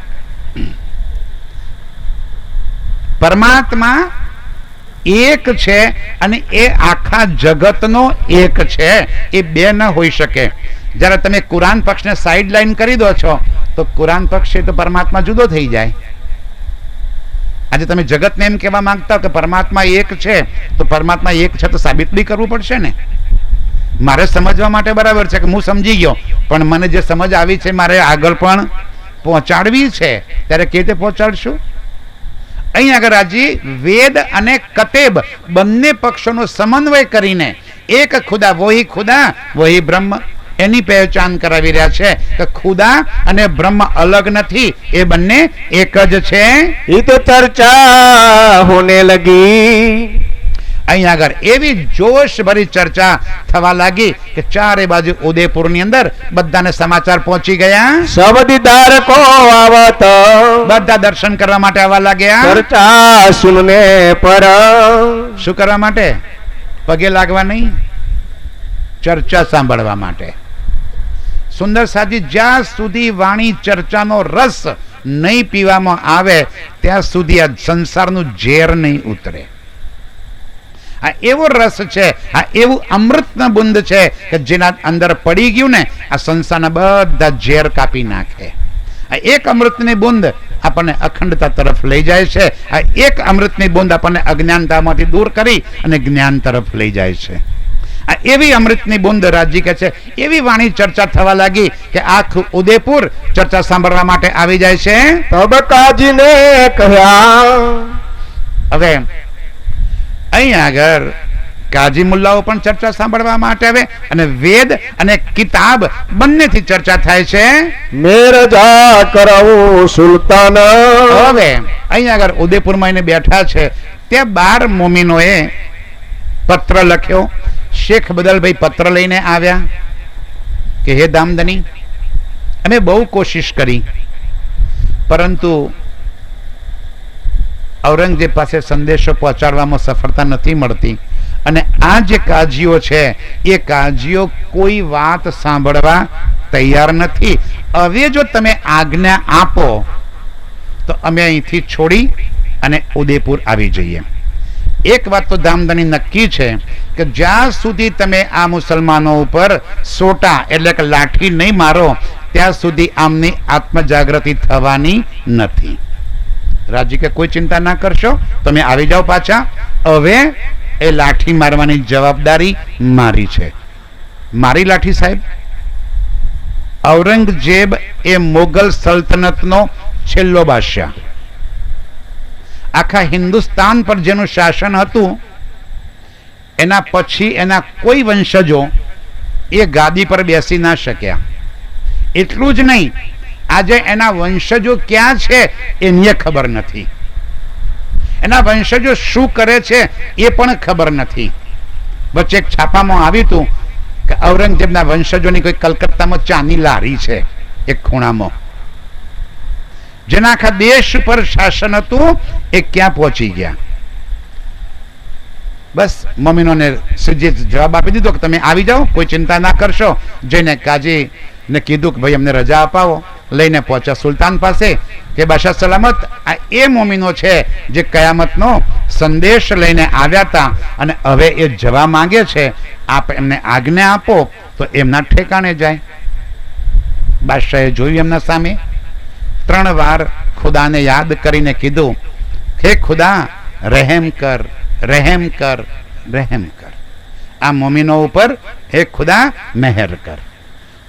[SPEAKER 2] પરમાત્મા એક છે અને એ આખા જગતનો એક છે, એ 2 ન હોઈ શકે. જ્યારે તમે કુરાન પક્ષને સાઈડ લાઈન કરી દો છો તો કુરાન પક્ષ તો પરમાત્મા જુદો થઈ જાય. આજે તમે જગતને એમ કહેવા માંગતા હો કે પરમાત્મા એક છે, તો પરમાત્મા એક છે તો સાબિત બી કરવું પડશે ને. મારે સમજવા માટે બરાબર છે કે હું સમજી ગયો, પણ મને જે સમજ આવી છે મારે આગળ પણ પહોંચાડવી છે. ત્યારે કેવી રીતે પહોંચાડશું? અહીં આગળ રાજી વેદ અને કતેબ બંને પક્ષોનો સમન્વય કરીને એક ખુદા, વહી ખુદા વહી બ્રહ્મ, એની પહેચાન કરાવી રહ્યા છે કે ખુદા અને બ્રહ્મ અલગ નથી, એ બંને એક જ છે.
[SPEAKER 1] એ તો ચર્ચા હોને લગી.
[SPEAKER 2] અહીં આગળ એવી જોશ ભરી ચર્ચા થવા લાગી કે ચારે બાજુ ઉદયપુરની અંદર બધાને સમાચાર પહોંચી ગયા.
[SPEAKER 1] સબ દીદાર કો આવત,
[SPEAKER 2] બધા દર્શન કરવા માટે આવવા લાગ્યા.
[SPEAKER 1] ચર્ચા સુનને પર.
[SPEAKER 2] શું કરવા માટે? પગે લાગવા નહીં, ચર્ચા સાંભળવા માટે. સુંદર સાજી જ્યાં સુધી વાણી ચર્ચાનો રસ નહીં પીવામાં આવે ત્યાં સુધી આ સંસારનું ઝેર નહીં ઉતરે. આ એવો રસ છે, આ એવું અમૃતના બુંદ છે કે જેના અંદર પડી ગયું ને આ સંસારના બધા ઝેર કાપી નાખે. આ એક અમૃતની બુંદ આપણને અખંડતા તરફ લઈ જાય છે. આ એક અમૃતની બુંદ આપણને અજ્ઞાનતામાંથી દૂર કરી અને જ્ઞાન તરફ લઈ જાય છે. આ એવી અમૃતની બુંદ રાજજી કહે છે, એવી વાણી ચર્ચા થવા લાગી કે આખું ઉદયપુર ચર્ચા સાંભળવા માટે આવી જાય છે.
[SPEAKER 1] તબ કાજીને કહ્યા.
[SPEAKER 2] હવે અહીં આગળ કાજી મુલ્લાઓ પણ ચર્ચા સાંભળવા માટે આવે અને વેદ અને કિતાબ બંનેથી ચર્ચા થાય છે.
[SPEAKER 1] મેરજા કરાવું સુલતાન.
[SPEAKER 2] હવે અહીં આગળ ઉદયપુરમાં એને બેઠા છે તે 12 મોમીનોએ પત્ર લખ્યો. શેખ બદલભાઈ પત્ર લઈને આવ્યા કે હે દામદની, અમે બહુ કોશિશ કરી પરંતુ ઔરંગઝેબ પાસે સંદેશો પહોંચાડવામાં સફળતા નથી મળતી અને આ જે કાજીઓ છે એ કાજીઓ કોઈ વાત સાંભળવા તૈયાર નથી. હવે જો તમે આજ્ઞા આપો તો અમે અહીંથી છોડી અને ઉદયપુર આવી જઈએ. એક વાત તો દામદની નક્કી છે કે જ્યાં સુધી તમે આ મુસલમાનો ઉપર સોટા એટલે કે લાઠી નહીં મારો ત્યાં સુધી આમની આત્મજાગૃતિ થવાની નથી. રાજી કે કોઈ ચિંતા ના કરશો, તમે આવી જાઓ પાછા. હવે એ લાઠી મારવાની જવાબદારી મારી છે. મારી લાઠી સાહેબ. ઔરંગઝેબ એ મોગલ સલ્તનતનો છેલ્લો બાદશાહ. આખા હિન્દુસ્તાન પર જેનું શાસન હતું એના પછી એના કોઈ વંશજો એ ગાદી પર બેસી ના શક્યા. એટલું જ નહીં, આજે એના વંશજો ક્યાં છે એની ખબર નથી. એના વંશજો શું કરે છે એ પણ ખબર નથી. વચ્ચે એક છાપામાં આવ્યું હતું કે ઔરંગઝેબના વંશજોની કોઈ કલકત્તામાં ચાની લારી છે એક ખૂણામાં. જેના આખા દેશ પર શાસન હતું એ ક્યાં પહોંચી ગયા. બસ મમ્મીનોને સીધે જવાબ આપી દીધો કે તમે આવી જાઓ, કોઈ ચિંતા ના કરશો. જઈને કાજી ને કીધું કે ભાઈ અમને રજા અપાવો. લઈને પહોંચ્યા સુલતાન પાસે કે બાદશાહ સલામત, આ એ મોમીનો છે જે કયામતનો સંદેશ લઈને આવ્યા હતા અને હવે એ જવા માંગે છે. આપ એમને આજ્ઞા આપો તો એમના ઠેકાણે જાય. બાદશાહે જોયું એમના સામે, 3 વાર ખુદાને યાદ કરીને કીધું, હે ખુદા રહેમ કર, રહેમ કર, રહેમ કર. આ મોમીનો ઉપર હે ખુદા મહેર કર.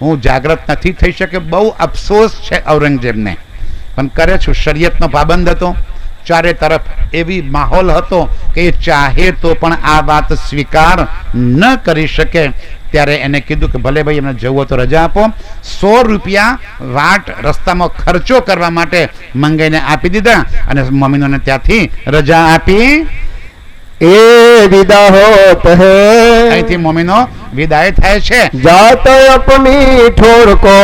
[SPEAKER 2] હું જાગૃત નથી થઈ શકે, બહુ અફસોસ છે ઔરંગઝેબને, પણ કરે છું. શરીયતનો પાબંદ હતો, ચારે તરફ એવી માહોલ હતો કે એ ચાહે તો પણ આ વાત સ્વીકાર ન કરી શકે. ત્યારે એને કીધું કે ભલે ભાઈ એમને જવું તો રજા આપો. 100 રૂપિયા વાટ રસ્તામાં ખર્ચો કરવા માટે મંગાઈને આપી દીધા અને મમ્મીનોને ત્યાંથી રજા આપી.
[SPEAKER 1] એ વિદા હોત હે.
[SPEAKER 2] અહીંથી મમ્મીનો વિદાય થાય છે.
[SPEAKER 1] જાત અપની ઠોર કો.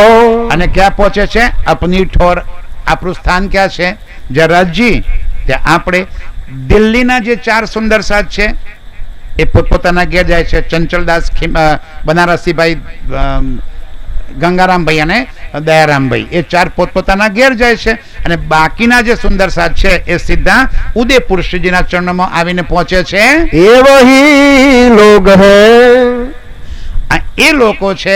[SPEAKER 2] અને ક્યાં પહોંચે છે? અપની ઠોર. આપણું સ્થાન ક્યાં છે? જયરાજજી, ત્યાં આપણે દિલ્હીના જે 4 સુંદર સાથ છે એ પોતપોતાના ઘેર જાય છે. ચંચલદાસ, બનારસીભાઈ, ગંગારામભાઈ અને દયારામભાઈ, એ 4 પોતપોતાના ઘેર જાય છે અને બાકીના જે સુંદર સાથ છે એ સીધા ઉદયપુર શ્રીજીના ચરણોમાં આવીને પહોંચે છે.
[SPEAKER 1] એ વહી લોગ હે.
[SPEAKER 2] એ લોકો છે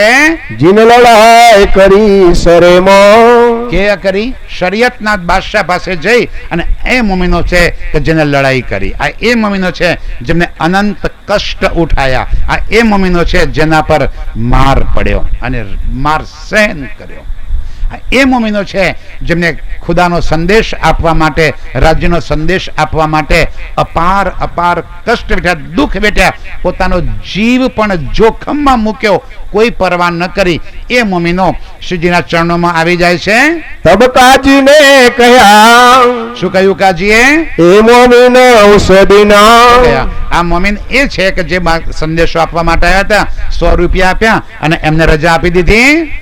[SPEAKER 1] જીન લડાઈ કરી સરેમાં.
[SPEAKER 2] કે કરી શરીયતના બાદશાહ પાસે જઈ અને એ મુમીનો છે કે જેને લડાઈ કરી. આ એ મુમીનો છે જેમને અનંત કષ્ટ ઉઠાયા. આ એ મુમીનો છે જેના પર માર પડ્યો અને માર સહન કર્યો. એ મુમીનો છે જેમને ખુદાનો સંદેશ આપવા માટે, રાજ્યનો સંદેશ આપવા માટે અપાર અપાર કષ્ટ વેઠ્યા, દુઃખ વેઠ્યા, પોતાનો જીવ પણ જોખમમાં મૂક્યો, કોઈ પરવા ન કરી. એ મુમીનો શ્રીજીના ચરણોમાં આવી જાય છે.
[SPEAKER 1] તબ કાજીને કહ્યા.
[SPEAKER 2] શું કહ્યું કાજીએ?
[SPEAKER 1] એ મોમીન ઔષધિના.
[SPEAKER 2] આ મોમીન એ છે કે જે સંદેશો આપવા માટે આવ્યા હતા. 100 રૂપિયા આપ્યા અને એમને રજા આપી દીધી.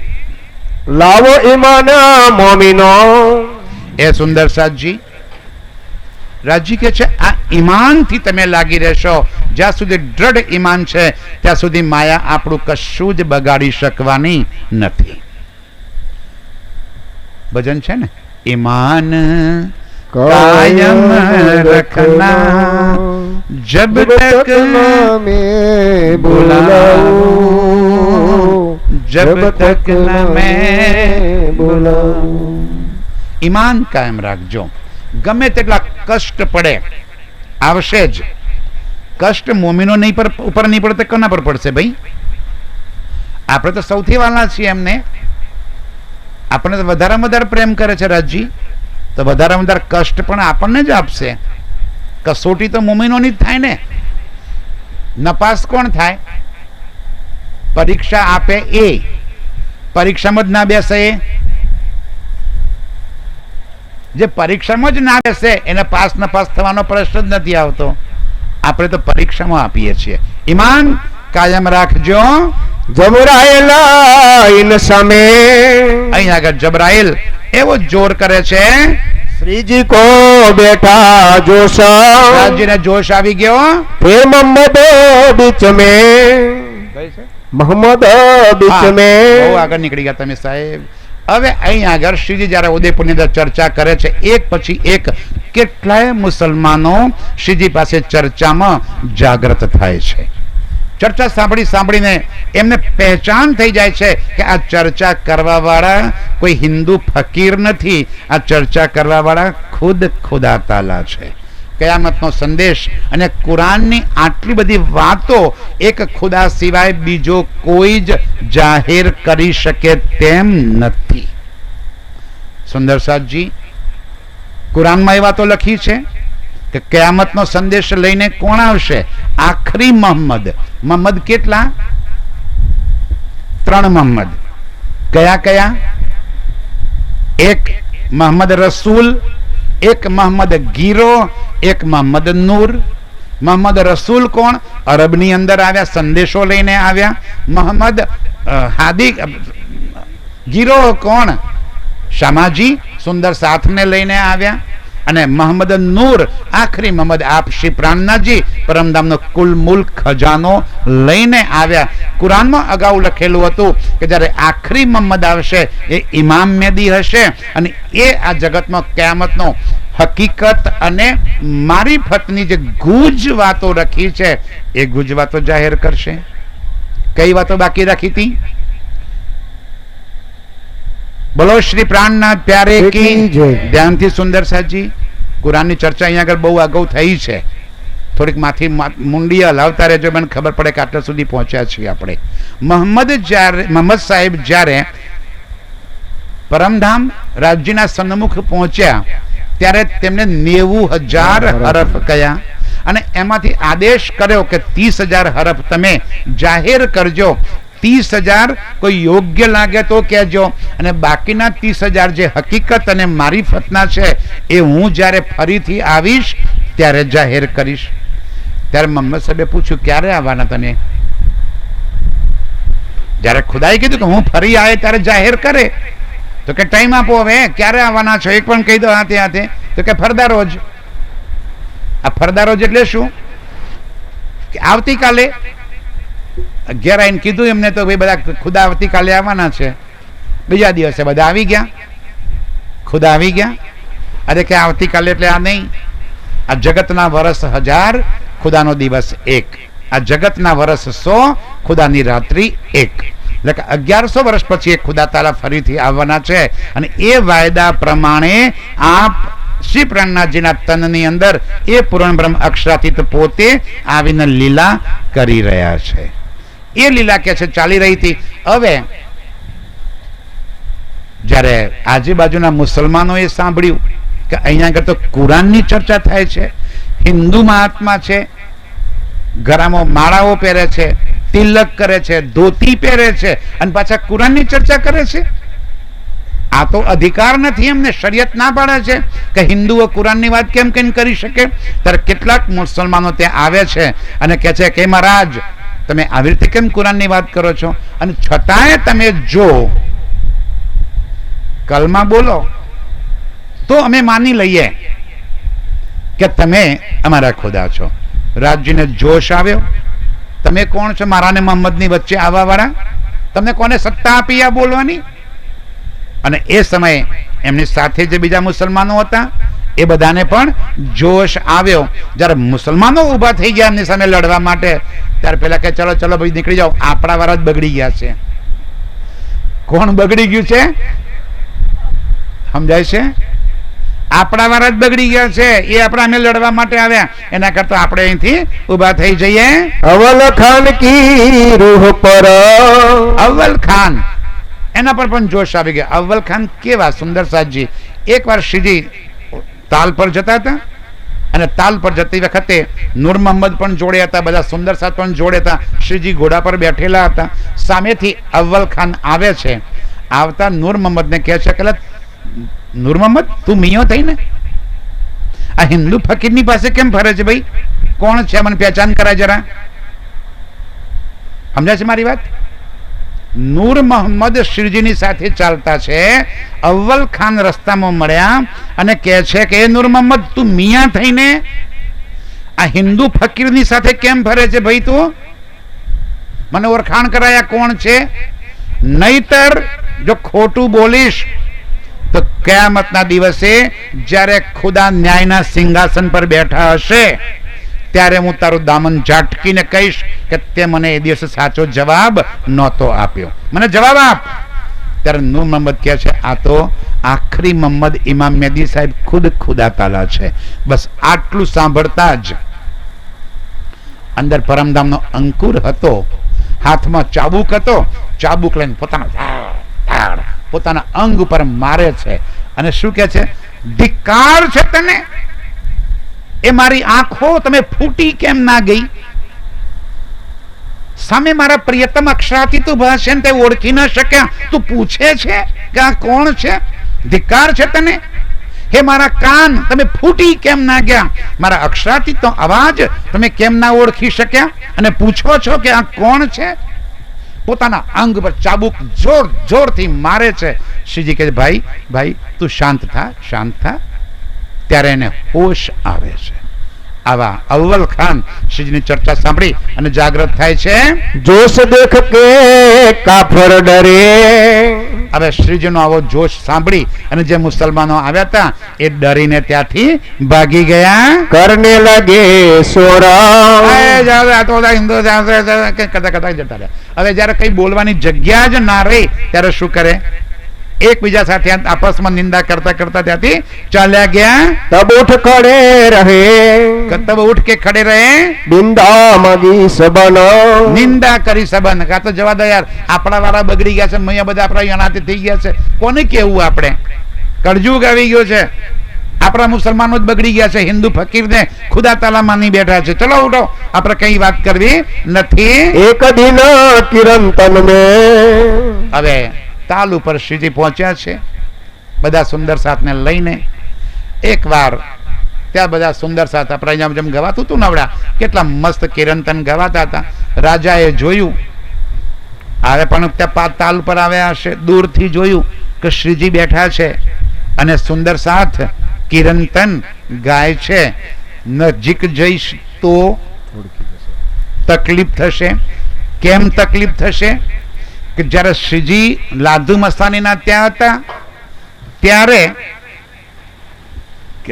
[SPEAKER 1] લાવો ઈમાન મોમીનો.
[SPEAKER 2] એ સુંદર સાજી રાજી કે છે આ ઈમાનથી તમે લાગી રહેશો. જ્યાં સુધી દ્રઢ ઈમાન છે ત્યાં સુધી માયા આપણું કશું જ બગાડી શકવાની નથી. ભજન છે ને, ઈમાન કાયમ રખના જબ તક
[SPEAKER 1] मैं
[SPEAKER 2] बुलाऊं, जब तक न मैं
[SPEAKER 1] बुलाऊं।
[SPEAKER 2] ઈમાન કાયમ રાખજો. ગમે તેટલા કષ્ટ પડે, આવશે જ. કષ્ટ મોમીનો નહીં ઉપર નહીં પડે તો કોના પર પડશે ભાઈ? આપણે તો સૌથી વાલા છીએ એમને. આપણને તો વધારેમાં વધારે પ્રેમ કરે છે રાજજી, તો વધારેમાં વધારે કષ્ટ પણ આપણને જ આપશે. કસોટી તો મોમીનોની જ થાય ને. નપાસ કોણ થાય? પરીક્ષા આપે એ. પરીક્ષામાં જ ના બેસે એ. જે પરીક્ષામાં જ ના બેસે એને પાસ નપાસ થવાનો પ્રશ્ન જ નથી આવતો. આપણે તો પરીક્ષામાં આપીએ છીએ. ઈમાન કાયમ રાખજો.
[SPEAKER 1] જબરાઈલ આઈન સામે
[SPEAKER 2] અહીં આગળ જબરાઈલ એવો જોર કરે છે,
[SPEAKER 1] શ્રીજી કો બેઠા જોશ,
[SPEAKER 2] રાજજીને જોશ આવી ગયો.
[SPEAKER 1] ફિર મોહમ્મદ બીચ में, મોહમ્મદ બીચ
[SPEAKER 2] બહુ
[SPEAKER 1] में.
[SPEAKER 2] આગળ નીકળી ગયા તમે સાહેબ. હવે અહીં આગળ શ્રીજી જયારે ઉદયપુરની અંદર ચર્ચા કરે છે, એક પછી એક કેટલાય મુસલમાનો શ્રીજી પાસે ચર્ચામાં જાગૃત થાય છે. ચર્ચા સાંભળીને એમને પહેચાન થઈ જાય છે કે આ ચર્ચા કરવા વાળા કોઈ હિન્દુ ફકીર નથી, આ ચર્ચા કરવા વાળા ખુદ ખુદા તાલા છે. કયામતનો સંદેશ અને કુરાનની આટલી બધી વાતો એક ખુદા સિવાય બીજો કોઈ જ જાહેર કરી શકે તેમ નથી. સુંદરસાદજી, કુરાનમાં એ વાતો લખી છે કે કયામતનો સંદેશ લઈને કોણ આવશે? આખરી મોહમ્મદ. મોહમ્મદ કેટલા? 3 મોહમ્મદ. કયા કયા? એક મોહમ્મદ રસૂલ, એક મોહમ્મદ ગીરો, એક મોહમ્મદ નૂર. મોહમ્મદ રસૂલ કોણ? અરબની અંદર આવ્યા, સંદેશો લઈને આવ્યા. મોહમ્મદ હાદી ગીરો કોણ? શામાજી સુંદર સાથને લઈને આવ્યા. અને મોહમ્મદ નૂર આખરી મોહમ્મદ આપ શ્રી પ્રાણનાથજી પરમધામનો કુલ મુલ ખજાનો લઈને આવ્યા. કુરાનમાં અગાઉ લખેલું હતું કે જ્યારે આખરી મોહમ્મદ આવશે એ ઇમામ મેદી હશે અને એ આ જગતમાં કયામતનો હકીકત અને મારીફતની જે ગુજ વાતો રાખી છે એ ગુજ વાતો જાહેર કરશે. કઈ વાતો બાકી રાખી હતી? બોલો શ્રી પ્રાણનાથ પ્યારે કી ધ્યાનથી સુંદર સાજી. કુરાનની ચર્ચા અહીંયા આગળ બહુ અગાઉ થઈ છે. થોડીક માથી મુંડી હલાવતા રહેજો, મને ખબર પડે કે આટલા સુધી પહોંચ્યા છીએ આપણે. મોહમ્મદ સાહેબ જ્યારે પરમધામ રાજ્યના સન્મુખ પહોંચ્યા ત્યારે તેમને 90,000 હરફ કયા અને એમાંથી આદેશ કર્યો કે 30,000 હરફ તમે જાહેર કરજો. 30,000 કોઈ યોગ્ય લાગે તો કહેજો અને બાકીના 30,000 જે હકીકત અને મારીફતના છે એ હું જ્યારે ફરીથી આવીશ ત્યારે જાહેર કરીશ. ત્યારે મોહમ્મદ સાહેબે પૂછ્યું, ક્યારે આવવાના તમે? જ્યારે ખુદાએ કીધું કે હું ફરી આવે ત્યારે જાહેર કરે, તો કે ટાઈમ આપો, હવે ક્યારે આવવાના છો એક પણ કહી દો હાથે હાથે. તો કે ફરદા રોજ. આ ફરદા રોજ એટલે શું? કે આવતીકાલે 11 આવીને કીધું એમને તો ભાઈ બધા ખુદા આવતીકાલે આવવાના છે. બીજા દિવસે બધા આવી ગયા, ખુદા આવી ગયા. અરે કે આવતીકાલે એટલે આ નહીં, આ જગતના વર્ષ 1000, ખુદાનો દિવસ 1. આ જગતના વર્ષ 100, ખુદાની રાત્રિ 1. એટલે કે 1100 વર્ષ પછી એક ખુદા તાલા ફરીથી આવવાના છે અને એ વાયદા પ્રમાણે આપ શ્રી પ્રાણનાથજીના તનની અંદર એ પૂર્ણ બ્રહ્મ અક્ષરાતીત પોતે આવીને લીલા કરી રહ્યા છે. એ લીલા કે છે ચાલી રહી હતી. હવે જ્યારે આજુબાજુના મુસલમાનોએ સાંભળ્યું કે અહીંયા આગળ તો કુરાનની ચર્ચા થાય છે, હિન્દુ મહાત્મા છે, ઘરામાં માળાઓ પહેરે છે, તિલક કરે છે, ધોતી પહેરે છે અને પાછા કુરાનની ચર્ચા કરે છે. આ તો અધિકાર નથી એમને. શરિયત ના પાડે છે કે હિન્દુઓ કુરાનની વાત કેમ કરી શકે. ત્યારે કેટલાક મુસલમાનો ત્યાં આવે છે અને કહે છે કે મહારાજ તમે આવી રીતે કેમ કુરાનની વાત કરો છો? અને છતાંય તમે જો કલમા બોલો તો અમે માની લઈએ કે તમે અમારા ખુદા છો. રાજજીને જોશ આવ્યો, તમે કોણ છો મારા ને મોહમ્મદની વચ્ચે આવવા વાળા? તમને કોને સત્તા આપી આ બોલવાની? અને એ સમયે એમની સાથે જે બીજા મુસલમાનો હતા એ બધાને પણ જોશ આવ્યો. જ્યારે મુસલમાનો ઊભા થઈ ગયા એમની સામે લડવા માટે, ત્યારે પેલા કે ચલો ચલો ભાઈ નીકળી જાઓ, આપણા વાળા જ બગડી ગયા છે. કોણ બગડી ગયું છે સમજાય છે? આપણા વાળા જ બગડી ગયા છે. એ આપણા અમે લડવા માટે આવ્યા, એના કરતા આપણે અહીંથી ઊભા થઈ જઈએ.
[SPEAKER 1] અવલ ખાન કી રૂહ પર
[SPEAKER 2] અવ્વલ ખાન, એના પર પણ જોશ આવી ગયો. અવ્વલ ખાન કેવા સુંદર સાજી. એકવાર શ્રીજી તાલ પર જતા હતા અને તાલ પર જતી વખતે નૂર મોહમ્મદ પણ જોડે હતા, બધા સુંદર સાથ પણ જોડે હતા. શ્રીજી ઘોડા પર બેઠેલા હતા. સામેથી અવ્વલ ખાન આવે છે. આવતા નૂર મોહમ્મદને કહે છે કે નૂર મોહમ્મદ, તું મિયો થઈને આ હિન્દુ ફકીરની પાસે કેમ ફરે છે ભાઈ? કોણ છે? મને પહેચાન કરાય જરા. સમજાય છે મારી વાત? નૂર મોહમ્મદ શ્રીજીની સાથે ચાલતા છે. અવ્વલ ખાન રસ્તામાં મળ્યા અને કહે છે કે નૂર મોહમ્મદ, તું મિયા થઈને આ હિન્દુ ફકીરની સાથે કેમ ફરે છે ભાઈ? તું મને ઓળખાણ કરાયા કોણ છે? નહીતર જો ખોટું બોલીશ તો કયામતના દિવસે જ્યારે ખુદા ન્યાયના સિંહાસન પર બેઠા હશે ત્યારે હું તારું દામન ઝાટકીને કહીશ કે તે મને એ દિવસે સાચો જવાબ નહોતો આપ્યો. મને જવાબ આપ. ત્યારે નૂર મોહમ્મદ કહે છે આ તો આખરી મોહમ્મદ ઇમામ મેદી સાહેબ ખુદ ખુદા તાલા છે. બસ આટલું સાંભળતા જ અંદર પરમધામનો અંકુર હતો, હાથમાં ચાબુક હતો. ચાબુક લઈને પોતાના અંગ ઉપર મારે છે અને શું કહે છે? ધિક્કાર છે તને, એ મારી આંખો તમે ફૂટી કેમ ના ગઈ? સામે મારા પ્રિયતમ અક્ષરાથી તું ભાષે ને તે ઓળખી ન શક્યા, તું પૂછે છે કે આ કોણ છે? ધિક્કાર છે તને. હે મારા કાન, તમે ફૂટી કેમ ના ગયા? મારા અક્ષરાથી તો અવાજ તમે કેમ ના ઓળખી શક્યા અને પૂછો છો કે આ કોણ છે? પોતાના અંગ પર ચાબુક જોર જોરથી મારે છે. શ્રીજી કહે ભાઈ ભાઈ તું શાંત થા, શાંત થા. ત્યારે એને હોશ આવે છે. આવા અવ્વલ ખાન શ્રીજીની ચર્ચા સાંભળી અને જાગૃત થાય છે.
[SPEAKER 1] જોશ દેખ કે કાફર ડરે.
[SPEAKER 2] હવે શ્રીજીનો આવો જોશ સાંભળી અને જે મુસલમાનો આવ્યા હતા એ ડરીને ત્યાંથી ભાગી ગયા.
[SPEAKER 1] કરને લગે સોરા.
[SPEAKER 2] હવે જયારે કઈ બોલવાની જગ્યા જ ના રહી ત્યારે શું કરે? એકબીજા સાથે આપસમાં નિંદા કરતા કરતા ત્યાંથી ચાલ્યા ગયા.
[SPEAKER 1] તબ ઉઠ ખડે રહે.
[SPEAKER 2] તબ ઉઠ કે ખડે રહે.
[SPEAKER 1] નિંદા મગી સબન.
[SPEAKER 2] નિંદા કરી સબન. કા તો જવા દો યાર, આપણા વાળા બગડી ગયા છે, અહીંયા બધા આપણા અનાથી થઈ ગયા છે. કોને કેવું? આપણે કળજુગ આવી ગયો છે. આપણા મુસલમાનો જ બગડી ગયા છે. હિન્દુ ફકીરને ખુદા તાલા માની બેઠા છે. ચલો ઉઠો, આપણે કઈ વાત કરવી નથી.
[SPEAKER 1] એક દિન કિરંતન મેં.
[SPEAKER 2] હવે તાલ ઉપર શ્રીજી પહોંચ્યા છે બધા સુંદર સાથને લઈને. એક વાર ત્યાં બધા સુંદર સાથ આપણે અહીંયા જેમ ગવાતું હતું નવડા, કેટલા મસ્ત કિરંતન ગવાતા હતા. રાજાએ જોયું, હવે પણ ત્યાં તાલ પર આવ્યા હશે, દૂરથી જોયું કે શ્રીજી બેઠા છે અને સુંદર સાથ કિરંતન ગાય છે. નજીક જઈશ તો તકલીફ થશે. કેમ તકલીફ થશે? કે જ્યારે શ્રીજી લાધુ મસ્તાનીના ત્યાં હતા ત્યારે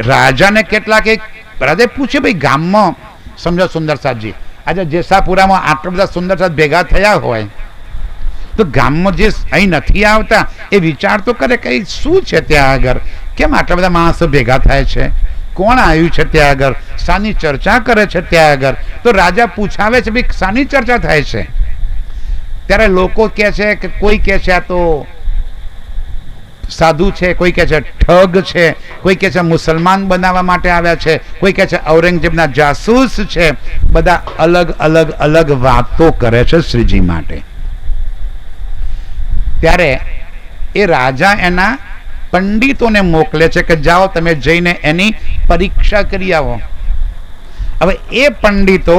[SPEAKER 2] રાજાને કેટલાક એક રાજા પૂછે ભાઈ ગામમાં સમજો સુંદર સાથજી આજે જેસાપુરામાં આટલા બધા સુંદર સાથ ભેગા થયા હોય તો ગામમાં જે અહીં નથી આવતા એ વિચાર તો કરે કે શું છે ત્યાં આગળ, કેમ આટલા બધા માણસો ભેગા થાય છે, કોણ આવ્યું છે ત્યાં આગળ, શાની ચર્ચા કરે છે ત્યાં આગળ. તો રાજા પૂછાવે છે ભાઈ શાની ચર્ચા થાય છે? ત્યારે લોકો કહે છે કે કોઈ કહે છે આ તો સાધુ છે, કોઈ કહે છે ઠગ છે, કોઈ કહે છે મુસલમાન બનાવવા માટે આવ્યા છે, કોઈ કહે છે ઔરંગઝેબના જાસૂસ છે. બધા અલગ અલગ અલગ વાતો કરે છે શ્રીજી માટે. ત્યારે એ રાજા એના પંડિતોને મોકલે છે કે જાઓ તમે જઈને એની પરીક્ષા કરી આવો. હવે એ પંડિતો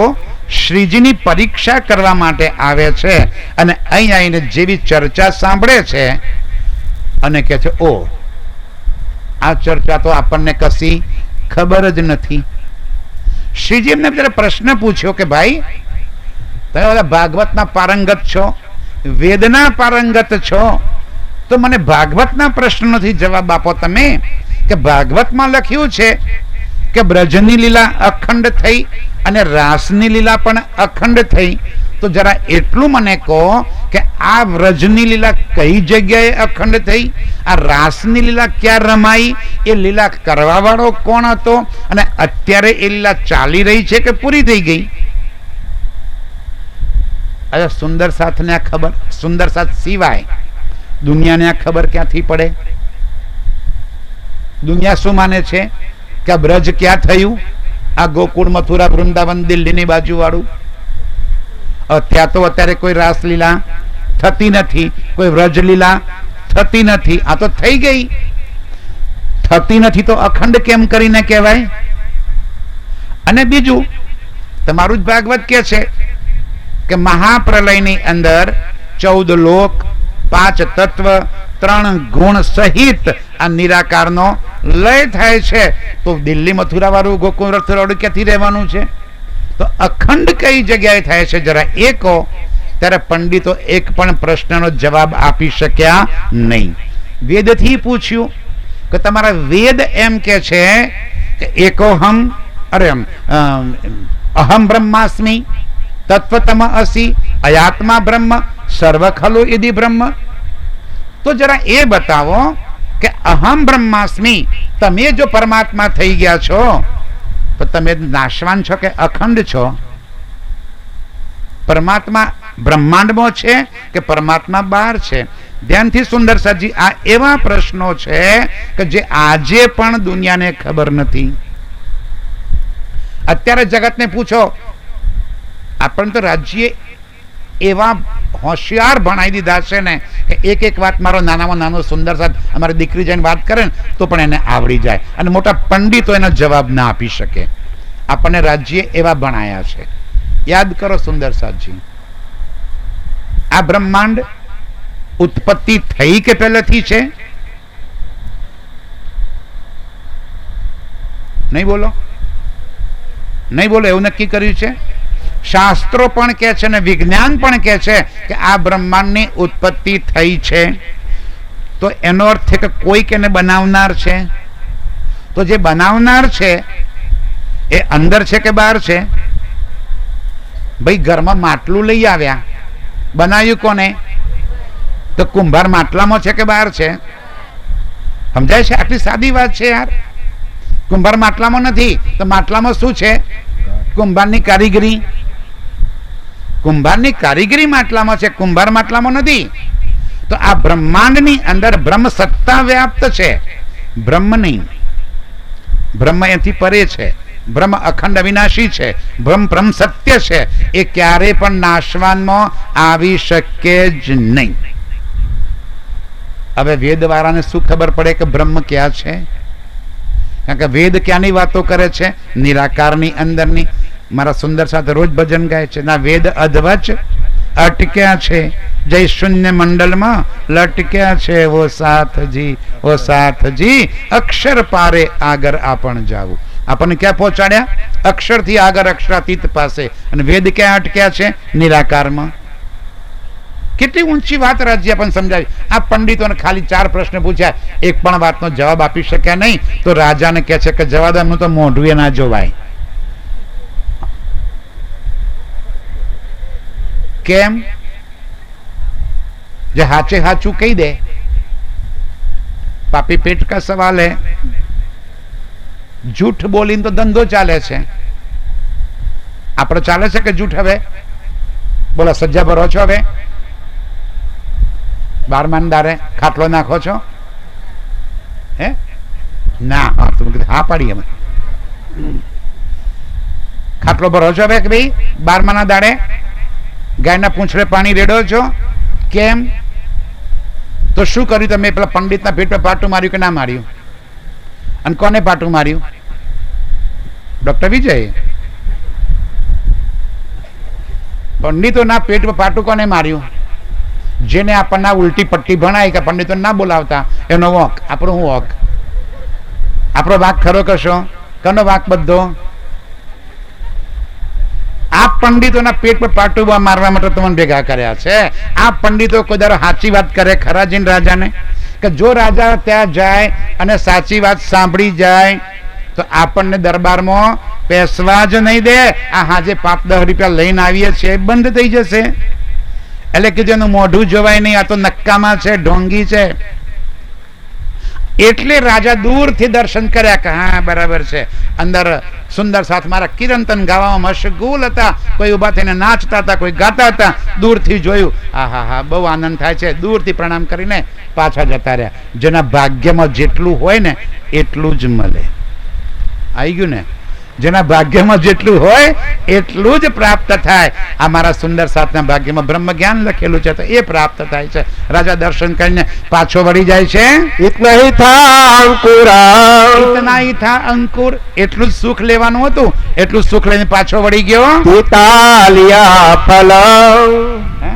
[SPEAKER 2] શ્રીજીની પરીક્ષા કરવા માટે આવે છે અને અહીં આવીને જેવી ચર્ચા સાંભળે છે અને કહે છે ઓ આ ચર્ચા તો આપણને કશી ખબર જ નથી. શ્રીજી એમને જ્યારે પ્રશ્ન પૂછ્યો કે ભાઈ તમે બધા ભાગવતના પારંગત છો, વેદના પારંગત છો, તો મને ભાગવતના પ્રશ્નોથી જવાબ આપો તમે કે ભાગવતમાં લખ્યું છે કે બ્રજની લીલા અખંડ થઈ અને રાસની લીલા પણ અખંડ થઈ. તો જરા એટલું મને કહો કે આ વ્રજની લીલા કઈ જગ્યાએ અખંડ થઈ, આ રાસની લીલા ક્યાં રમાઈ, એ લીલા કરવા વાળો કોણ હતો, અને અત્યારે એ લીલા ચાલી રહી છે કે પૂરી થઈ ગઈ? અરે સુંદર સાથને આ ખબર, સુંદર સાથ સિવાય દુનિયાને આ ખબર ક્યાંથી પડે? દુનિયા શું માને છે કે આ બ્રજ ક્યાં થયું? આ ગોકુળ, મથુરા, વૃંદાવન, દિલ્હીની બાજુ વાળું. ત્યાં તો અત્યારે કોઈ રાસલીલા થતી નથી, કોઈ વ્રજલીલા થતી નથી. આ તો થઈ ગઈ. થતી નથી તો અખંડ કેમ કરીને કહેવાય? અને બીજું તમારું જ ભાગવત કે છે કે મહાપ્રલયની અંદર 14 લોક, 5 તત્વ, 3 ગુણ સહિત આ નિરાકારનો લય થાય છે. તો દિલ્હી, મથુરા વાળું, ગોકુળ, વાળું ક્યાંથી રહેવાનું છે? તો અખંડ કઈ જગ્યાએ થાય છે જરા એ કહો. ત્યારે પંડિતો એક પણ પ્રશ્નનો જવાબ આપી શક્યા નહીં. વેદથી પૂછ્યું કે તમારા વેદ એમ કે છે કે એકોહમ, અરે અહમ બ્રહ્માસ્મિ, તત્વતમ અસી, અયાત્મા બ્રહ્મ, સર્વ ખલુ ઇતિ બ્રહ્મ. તો જરા એ બતાવો કે અહમ બ્રહ્માસ્મિ, તમે જો પરમાત્મા થઈ ગયા છો તો તમે નાશવાન છો કે અખંડ છો? પરમાત્મા બ્રહ્માંડમાં છે કે પરમાત્મા બહાર છે? ધ્યાનથી સુંદર સાજી, આ એવા પ્રશ્નો છે કે જે આજે પણ દુનિયાને ખબર નથી. અત્યારે જગતને પૂછો, આપણને તો રાજ્ય એવા હોશિયાર ભણાવી દીધા છે ને કે એક એક વાત મારો નાનામાં નાનો સુંદર સાથ અમારી દીકરી જઈને વાત કરે ને તો પણ એને આવડી જાય, અને મોટા પંડિતો એનો જવાબ ના આપી શકે. આપણને રાજ્ય એવા ભણાયા છે. યાદ કરો સુંદર સાથજી, આ બ્રહ્માંડ ઉત્પત્તિ થઈ કે પહેલેથી છે? નહીં બોલો, નહીં બોલો. એવું નક્કી કર્યું છે. શાસ્ત્રો પણ કહે છે ને વિજ્ઞાન પણ કહે છે કે આ બ્રહ્માંડની ઉત્પત્તિ થઈ છે. તો એનો અર્થ છે કે કોઈક એને બનાવનાર છે. તો જે બનાવનાર છે એ અંદર છે કે બહાર છે? ભાઈ ઘરમાં માટલું લઈ આવ્યા, બનાવ્યું કોને? તો કુંભાર માટલામાં છે કે બહાર છે? સમજાય છે? આટલી સાદી વાત છે યાર. કુંભાર માટલામાં નથી તો માટલામાં શું છે? કુંભારની કારીગરી. કુંભારની કારીગરી માટલામાં છે, કુંભાર માટલામાં નથી. તો આ બ્રહ્માંડની અંદર બ્રહ્મ સત્તા વ્યાપ્ત છે, બ્રહ્મ નહીં. બ્રહ્મ એથી પરે છે. બ્રહ્મ અખંડ અવિનાશી છે. બ્રહ્મ સત્ય છે. એ ક્યારે પણ નાશવાનમાં આવી શકે જ નહીં. હવે વેદ વાળાને શું ખબર પડે કે બ્રહ્મ ક્યાં છે? કારણ કે વેદ ક્યાંની વાતો કરે છે? નિરાકારની અંદરની. મારા સુંદર સાથે રોજ ભજન ગાય છે, ના વેદ અધવચ અટક્યા છે, જય શૂન્ય મંડળમાં લટક્યા છે. વો સાથજી, ઓ સાથજી, અક્ષર પારે આગળ આપણ જાવું. આપણને ક્યાં પહોંચાડ્યા? અક્ષરથી આગળ અક્ષરાતીત પાસે. અને વેદ ક્યાં અટક્યા છે? નિરાકારમાં. કેટલી ઊંચી વાત રાજ્ય પણ સમજાવી. આ પંડિતોને ખાલી 4 પ્રશ્ન પૂછ્યા, એક પણ વાતનો જવાબ આપી શક્યા નહીં. તો રાજાને કહે છે કે જવા દે, એમનું તો મોઢું ના જોવાય. કેમ? જે હાચે હાચું કહી દે. પાપી પેટ કા સવાલ હે. જૂઠ બોલીને તો ધંધો ચાલે છે. આપણો ચાલે છે કે જૂઠ? હવે બોલો, સજ્જા ભરો છો? હવે બારમાનદારે ખાટલો નાખો છો? હે ના? હા, તમે કીધું હા પાડી. અમે ખાટલો ભરો છો હવે કે ભાઈ? બારમાના દાડે ગાયના પૂંછડે પાણી રેડો છો? કેમ? તો શું કર્યું તમે? પેલા પંડિતના પેટ પર પાટું માર્યું કે ના માર્યું? અને કોને પાટું માર્યું? ડોક્ટર વિજય. પંડિતોના પેટ પર પાટું કોને માર્યું? જેને આપણને ઉલટી પટ્ટી ભણાય કે પંડિતો ના બોલાવતા, એનો વોક. આપણો હું વોક? આપણો વાક ખરો કશો? કનો વાક બધો? આ પંડિતોના પેટ પર પાટુબા મારવા માટે તમને ભેગા કર્યા છે. આ પંડિતો કોઈ દર સાચી વાત કરે ખરા જઈને રાજાને? કે જો રાજા ત્યાં જાય અને સાચી વાત સાંભળી જાય તો આપણને દરબારમાં પેસવા જ નહીં દે. આ હાજે 5-10 રૂપિયા લઈને આવીએ છીએ બંધ થઈ જશે. એટલે કે જેનું મોઢું જોવાય નહીં, આ તો નક્કામાં છે, ઢોંગી છે. એટલે રાજા દૂરથી દર્શન કર્યા કે હા બરાબર છે. અંદર સુંદર સાથ મારા કિરંતન ગાવામાં મશગુલ હતા. કોઈ ઉભા થઈને નાચતા હતા, કોઈ ગાતા હતા. દૂરથી જોયું, હા હા બહુ આનંદ થાય છે. દૂરથી પ્રણામ કરીને પાછા જતા રહ્યા. જેના ભાગ્યમાં જેટલું હોય ને એટલું જ મળે. આવી ગયું ને? જેના ભાગ્યમાં જેટલું હોય એટલું જ પ્રાપ્ત થાય. આ મારા સુંદર સાથના ભાગ્યમાં બ્રહ્મ જ્ઞાન લખેલું છે તો એ પ્રાપ્ત થાય છે. રાજા દર્શન કરીને પાછો વળી જાય છે.
[SPEAKER 1] इतना ही था अंकुरा
[SPEAKER 2] ઇતના હી થા અંકુર, એટલું જ સુખ લેવાનું હતું, એટલું સુખ લઈને પાછો વળી ગયો.
[SPEAKER 1] पिता लिया फल
[SPEAKER 2] હે?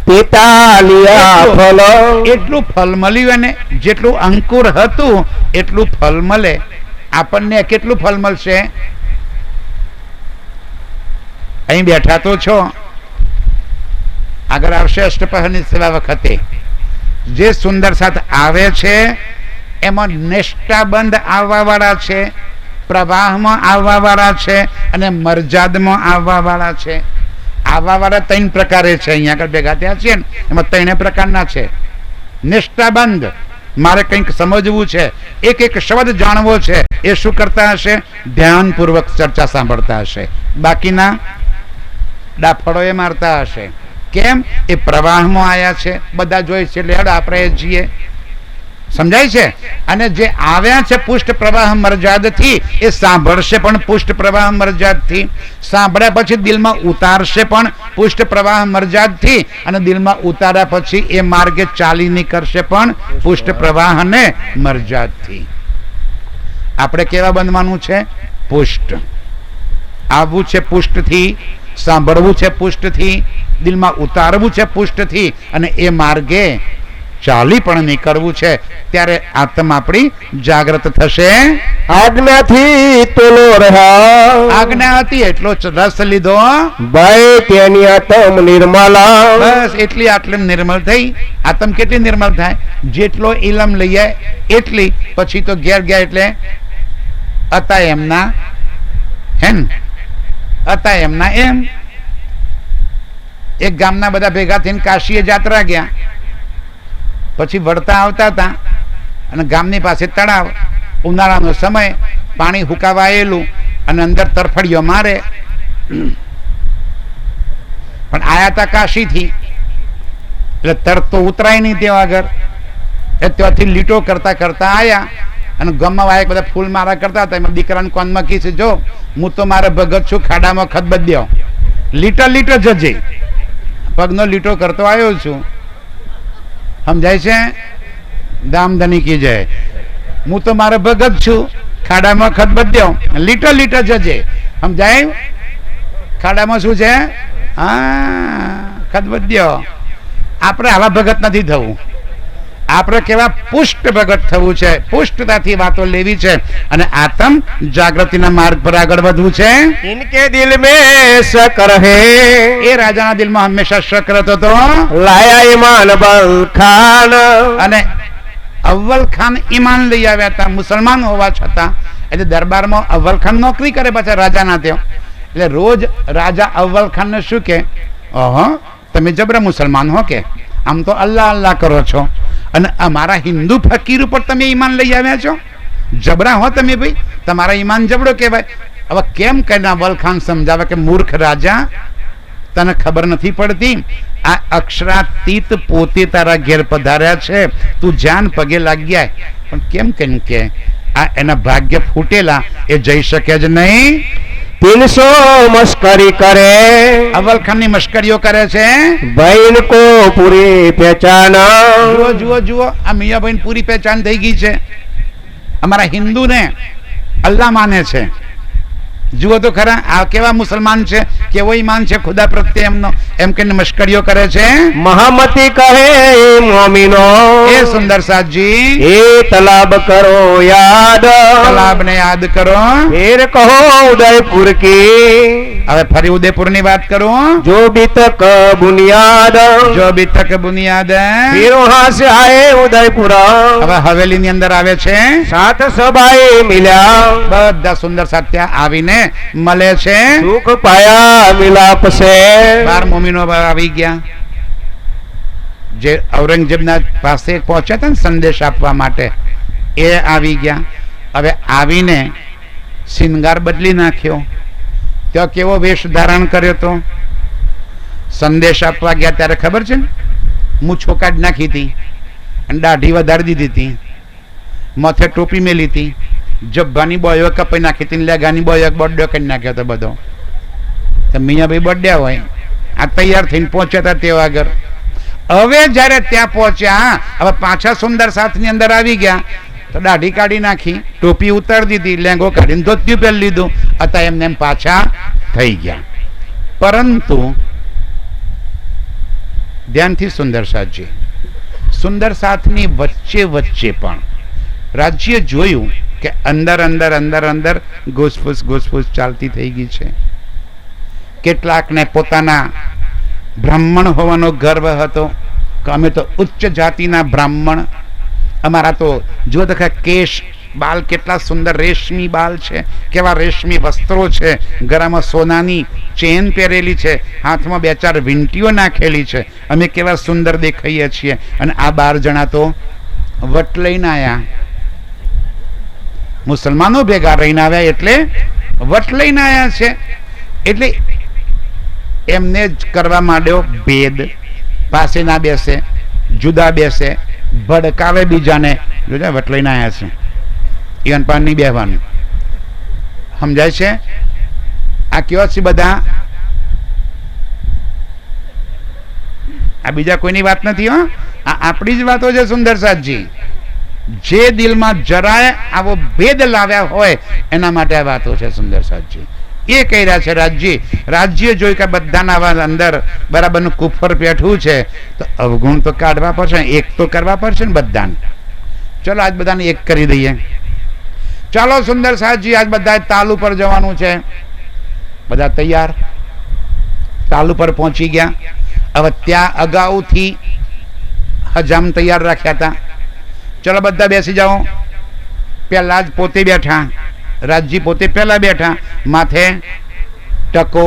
[SPEAKER 1] पिता लिया फल
[SPEAKER 2] એટલું ફળ મળ્યું અને જેટલું અંકુર હતું એટલું ફળ મળે. આપણને કેટલું ફળ મળશે? અહીં બેઠા તો છો, આગળ આવશે અષ્ટપહરની સેવા વખતે જે સુંદર સાથ આવે છે એમાં નિષ્ઠાબંધ આવવા વાળા છે, પ્રવાહમાં આવવા વાળા છે અને મર્યાદમાં આવવા વાળા છે. આવવા વાળા 3 પ્રકારે છે. અહીંયા આગળ ભેગા થયા છે ને એમાં 3 પ્રકારના છે. નિષ્ઠાબંધ, મારે કંઈક સમજવું છે, એક એક શબ્દ જાણવો છે. એ શું કરતા હશે? ધ્યાનપૂર્વક ચર્ચા સાંભળતા હશે. બાકીના ડાફડો એ મારતા હશે. કેમ? એ પ્રવાહમાં આવ્યા છે, બધા જોઈ છે એટલે આપણે જઈએ. સમજાય છે? અને જે આવ્યા છે પુષ્ટ પ્રવાહ મર્યાદથી એ સાંભળશે પણ પુષ્ટ પ્રવાહ મર્યાદથી. સાંભળ્યા પછી દિલમાં ઉતારશે પણ પુષ્ટ પ્રવાહ મર્યાદથી. અને દિલમાં ઉતાર્યા પછી એ માર્ગે ચાલી નીકળશે પણ પુષ્ટ પ્રવાહ અને મર્યાદથી. આપણે કેવા બનવાનું છે? પુષ્ટ. આવવું છે પુષ્ટથી, સાંભળવું છે પુષ્ટથી, દિલમાં ઉતારવું છે પુષ્ટથી અને એ માર્ગે ચાલી પણ નીકળવું છે. ત્યારે આત્મા આપણી જાગૃત થશે.
[SPEAKER 1] आज्ञा थी तोलो रहा
[SPEAKER 2] આજ્ઞા હતી એટલો જ રસ લીધો.
[SPEAKER 1] भय त्यानी आत्म निर्मला
[SPEAKER 2] બસ એટલી આટલી નિર્મળ થઈ. આત્મ કેટલી નિર્મળ થાય? જેટલો ઇલમ લઈએ એટલી. પછી તો ઘેર ગયા એટલે હતા એમના હેન, હતા એમના એમ. એક ગામના બધા ભેગા થઈને કાશીએ જાત્રા ગયા. પછી વળતા આવતા હતા અને ગામની પાસે તળાવ, ઉનાળાનો સમય, પાણી હુકાવાયેલું અને અંદર તરફડીઓ મારે. પણ આયા હતા કાશીથી એટલે તરત તો ઉતરાય નહીં ત્યાં આગળ. એ ત્યાંથી લીટો કરતા કરતા આયા અને ગામમાં વાયક બધા ફૂલ મારા કરતા હતા. એમાં દીકરાને કોનમાં કીધું, જો હું તો મારે ભગત છું, ખાડામાં ખત બદ્યો, લીટર લીટર જજે. પગનો લીટો કરતો આવ્યો છું. સમજાય છે? દામધની કી જાય. હું તો મારે ભગત છું, ખાડામાં ખત બદ્યો, લીટર લીટર જજે. સમજાય? ખાડામાં શું છે? હા, ખત બદ્યો. આપણે આવા ભગત નથી થવું. આપણે કેવા પુષ્ટ ભગત થવું છે. પુષ્ટતાથી વાતો લેવી છે અને આત્મ જાગૃતિના માર્ગ પર આગળ વધવું છે.
[SPEAKER 1] इनके दिल में शक रहे
[SPEAKER 2] એ રાજાના દિલમાં હંમેશા શક રહેતો હતો.
[SPEAKER 1] लाया ईमान बल खान
[SPEAKER 2] અને અવ્વલ ખાન ઈમાન લઈ આવ્યા હતા મુસલમાન હોવા છતાં. એટલે દરબારમાં અવ્વલ ખાન નોકરી કરે પાછા રાજાના ત્યાં. એટલે રોજ રાજા અવ્વલ ખાનને શું કે, ઓહો તમે જબરા મુસલમાન હો કે, આમ તો અલ્લાહ અલ્લાહ કરો છો અને અમારા હિન્દુ ફકીર ઉપર તમે ઈમાન લઈ આવ્યા છો. જબરા હો તમે ભાઈ, તમારા ઈમાન જબડો કહેવાય. હવે કેમ કરીને અવ્વલ ખાન સમજાવે કે મૂર્ખ રાજા, તને ખબર નથી પડતી? આ અક્ષરાતીત પોતે તારા ઘેર પધાર્યા છે, તું જાન પગે લાગ્યા. પણ કેમ કેમ કે આ એના ભાગ્ય ફૂટેલા, એ જઈ શકે જ નહીં.
[SPEAKER 1] 300 मस्करी करे
[SPEAKER 2] અવ્વલ ખાન ની મશ્કરીઓ કરે છે.
[SPEAKER 1] बहन को पूरी पहचान
[SPEAKER 2] જુઓ જુઓ જુઓ, આ મિયાભાઈ પૂરી પહેચાન થઈ ગઈ છે. અમારા હિન્દુ ને અલ્લાહ માને છે. જુઓ તો ખરા આ કેવા મુસલમાન છે, કેવો ઈમાન છે ખુદા પ્રત્યે એમનો, એમ કહીને મશ્કરીઓ કરે છે.
[SPEAKER 1] महामती कहे मोमिनो
[SPEAKER 2] એ સુંદર સાજી,
[SPEAKER 1] ए तलाब करो याद
[SPEAKER 2] તલાબ ને યાદ કરો.
[SPEAKER 1] फिर कहो उदयपुर की
[SPEAKER 2] હવે ફરી ઉદયપુરની વાત કરું.
[SPEAKER 1] जो बीतक बुनियाद
[SPEAKER 2] જો બીતક બુનિયાદ.
[SPEAKER 1] फिर वहां से आए उदयपुर
[SPEAKER 2] હવે હવેલીની અંદર આવે છે.
[SPEAKER 1] साथ सभाए मिल्या
[SPEAKER 2] બધા સુંદર સાથ ત્યાં આવીને મળે છે.
[SPEAKER 1] सुख पाया मिलाप से
[SPEAKER 2] બાર મોમીનો આવી ગયા જે ઔરંગઝેબના પાસે પહોંચ્યા હતા ને સંદેશ આપવા માટે, એ આવી ગયા. હવે આવીને શિંગાર બદલી નાખ્યો. ત્યાં કેવો વેશ ધારણ કર્યો તો સંદેશ આપવા ગયા ત્યારે ખબર છે ને, મૂછો કાઢી નાખી હતી અને દાઢી વધારી દીધી હતી, માથે ટોપી મેલી હતી, જબ્બાની બોયો કપાઈ નાખી હતી, લેગાની બોયો બર્થડે કરી નાખ્યો હતો બધો. તો મિયાભાઈ બર્થડે હોય, આ તૈયાર થઈને પહોંચ્યા હતા તે આગળ. હવે જ્યારે ત્યાં પહોંચ્યા, હવે પાછા સુંદર સાથની અંદર આવી ગયા તો દાઢી કાઢી નાખી, ટોપી ઉતારી દીધી, લેંગો કાઢીને ધોતિયું પહેરી લીધું, અત્યારે એમને એમ પાછા થઈ ગયા. પરંતુ ધ્યાનથી સુંદર સાથજી, સુંદર સાથની વચ્ચે વચ્ચે પણ રાજ્ય જોયું કે અંદર અંદર અંદર અંદર ઘૂસફૂસ ચાલતી થઈ ગઈ છે. કેટલાકને પોતાના બ્રાહ્મણ હોવાનો ગર્વ હતો કે અમે તો ઉચ્ચ જાતિના બ્રાહ્મણ, અમારા તો જો દેખા કેશ બાલ કેટલા સુંદર રેશમી બાલ છે, કેવા રેશમી વસ્ત્રો છે, ગળામાં સોનાની ચેન પહેરેલી છે, હાથમાં 2-4 વીંટીઓ નાખેલી છે, અમે કેવા સુંદર દેખાઈએ છીએ. અને આ 12 જણા તો વટ લઈને આવ્યા, મુસલમાનો ભેગા રહીને આવ્યા એટલે વટ લઈને આવ્યા છે. એટલે એમને જ કરવા માંડ્યો ભેદ, પાસે ના બેસે, જુદા બેસે, ભડકાવે બીજાને. જોજે વટ લઈને આવ્યા છે, ઈવન પાન નહીં બેહવાનું. સમજાય છે? આ કેવા છે બધા? આ બીજા કોઈની વાત નથી હો, આ આપણી જ વાતો છે સુંદર સાથજી. જે દિલમાં જરાય આવો ભેદ લાવ્યા હોય એના માટે આ વાતો છે સુંદર સાથજી. એ કહી રહ્યા છે રાજ્ય જોઈ કે બધાના અંદર બરાબરનું કુફર પેઠું છે તો અવગુણ તો કાઢવા પડશે, એક તો કરવા પડશે ને બધાને. ચલો આજ બધાને એક કરી દઈએ. ચાલો સુંદર સાહેબજી, આજ બધા તાલ ઉપર જવાનું છે. બધા તૈયાર, તાલ ઉપર પહોંચી ગયા. હવે ત્યાં અગાઉથી હજામ તૈયાર રાખ્યા હતા. ચલો બધા બેસી જાઓ. પહેલા જ પોતે બેઠા, રાજજી પોતે પહેલા બેઠા, માથે ટકો,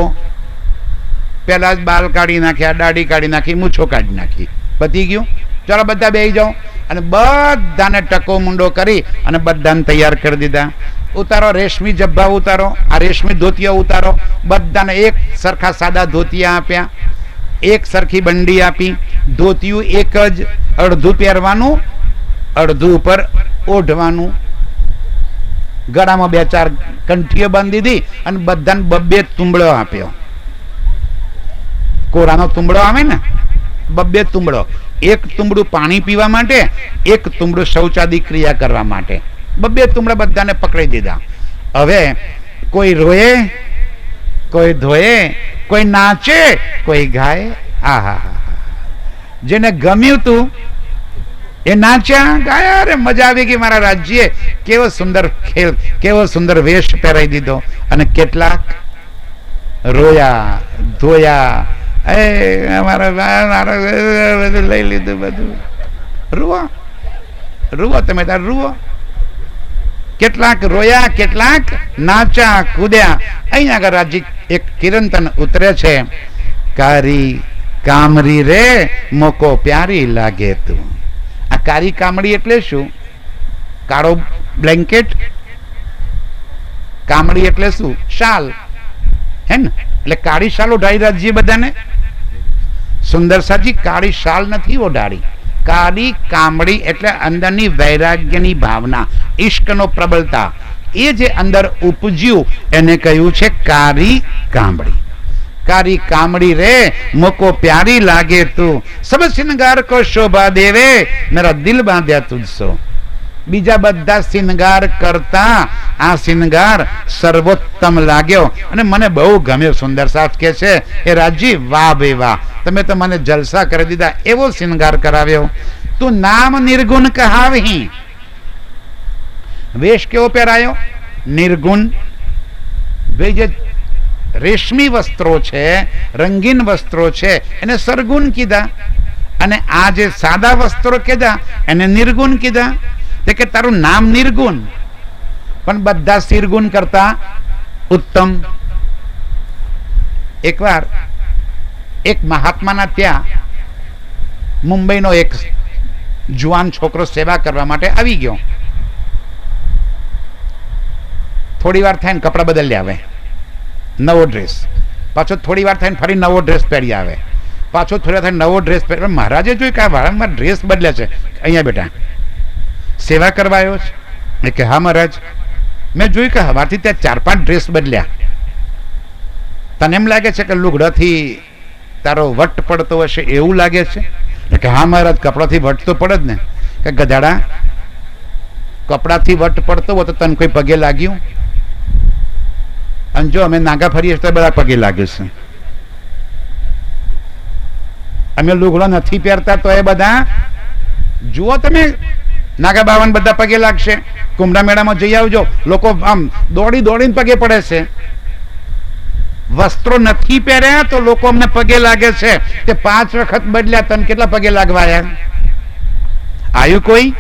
[SPEAKER 2] પહેલા જ બાલ કાઢી નાખ્યા, દાઢી કાઢી નાખી, મૂછો કાઢી નાખી, પતી ગયું. ચાલો બધા બેસી જાઓ. અને બધાને ટકો મુંડો કરી અને બધાને તૈયાર કરી દીધા. ઉતારો રેશમી જબ્બા, ઉતારો આ રેશમી ધોતિયા, ઉતારો. બધાને એક સરખા સાદા ધોતિયા આપ્યા, એક સરખી બંડી આપી. ધોતિયું એક જ, અડધું પહેરવાનું, અડધું ઉપર ઓઢવાનું. ગળામાં 2-4 કંઠીઓ બાંધી દીધી અને બધાને 2 તુંબડો આપ્યો. કોરાનો તુંબડો આવે ને, 2 તુંબડો. એક તુંબડું પાણી પીવા માટે, એક તુંબડું શૌચાદી ક્રિયા કરવા માટે. 2 તુંબડા બધાને પકડી દીધા. હવે કોઈ રોએ, કોઈ ધોએ, કોઈ નાચે, કોઈ ગાય. આહા, જેને ગમ્યું તું એ નાચ્યા, ગાયા. અરે મજા આવી ગઈ. મારા રાજ્યે કેવો સુંદર ખેલ, કેવો સુંદર વેશ પહેરાવી દીધો. અને કેટલાક રોયા, ધોયા, અમારા લઈ લીધું બધું. રૂવો રૂવો, તમે તાર રૂવો. કેટલાક રોયા, કેટલાક નાચ્યા, કૂદ્યા. અહીંયા આગળ રાજ્ય એક કિરંતન ઉતરે છે. કારી કામરી રે મોકો પ્યારી લાગે તું. આ કારી કામડી એટલે શું? કાળો બ્લેન્કેટ. કામડી એટલે શું? શાલ, હે ને? એટલે કાળી શાલ ઓઢાડી રાજ્ય બધાને. સુંદર સાજી કાળી શાલ નથી ઓઢાડી. કાળી કામડી એટલે અંદરની વૈરાગ્યની ભાવના, ઈશ્કનો પ્રબળતા, એ જે અંદર ઉપજ્યું એને કહ્યું છે કાળી કામડી. કારી કામડી રે મોકો પ્યારી લાગે તું, સબ શ્રૃંગાર કો શોભા દેવે, મેરા દિલ બાંધ્યા તુજસો. બીજા બધા શ્રૃંગાર કરતા આ શ્રૃંગાર સર્વોત્તમ લાગ્યો અને મને બહુ ગમ્યો. સુંદર સાથ કે છે એ રાજજી, વાહ બે વાહ, તમે તો મને જલસા કરી દીધા, એવો શ્રૃંગાર કરાવ્યો. તું નામ નિર્ગુણ કહાવહી. વેશ કેવો પહેરાયો? નિર્ગુણ. ભાઈ જે રેશમી વસ્ત્રો છે, રંગીન વસ્ત્રો છે, એને સરગુણ કીધા, અને આ જે સાદા વસ્ત્રો કીધા એને નિર્ગુણ કીધા. તે કે તારું નામ નિર્ગુણ પણ બધા શિરગુણ કરતા ઉત્તમ. એકવાર એક મહાત્માના ત્યાં મુંબઈનો એક જુવાન છોકરો સેવા કરવા માટે આવી ગયો. થોડી વાર થઈને કપડાં બદલી આવે, નવો ડ્રેસ, પાછો થોડી વાર થઈને ફરી નવો ડ્રેસ પહેરી આવે, પાછો થોડી વાર થઈને નવો ડ્રેસ પહેરી. મહારાજે જોયું કે આ વારંવાર ડ્રેસ બદલે છે, અહીંયા બેટા સેવા કરવા આવ્યો છે? કે હા મહારાજ, મેં જોયું કે હવારથી ત્યાં 4-5 ડ્રેસ બદલ્યા. તને એમ લાગે છે કે લુગડાથી તારો વટ પડતો હશે એવું લાગે છે? કે હા મહારાજ, કપડાથી વટ તો પડે જ ને. કે ગધાડા, કપડાથી વટ પડતો હોય તો તને કોઈ પગે લાગ્યું? અને જો અમે નાગા ફરીએ તો બધા પગે લાગે છે. અમે લુગડો નથી પહેરતા તો એ બધા જુઓ તમે, નાગા બાવન બધા પગે લાગશે. કુંભડા મેળામાં જઈ આવજો, લોકો આમ દોડી દોડીને પગે પડે છે. વસ્ત્રો નથી પહેર્યા તો લોકો અમને પગે લાગે છે. તે 5 વખત બદલ્યા, તને કેટલા પગે લાગવાયા? આયુ કોઈ?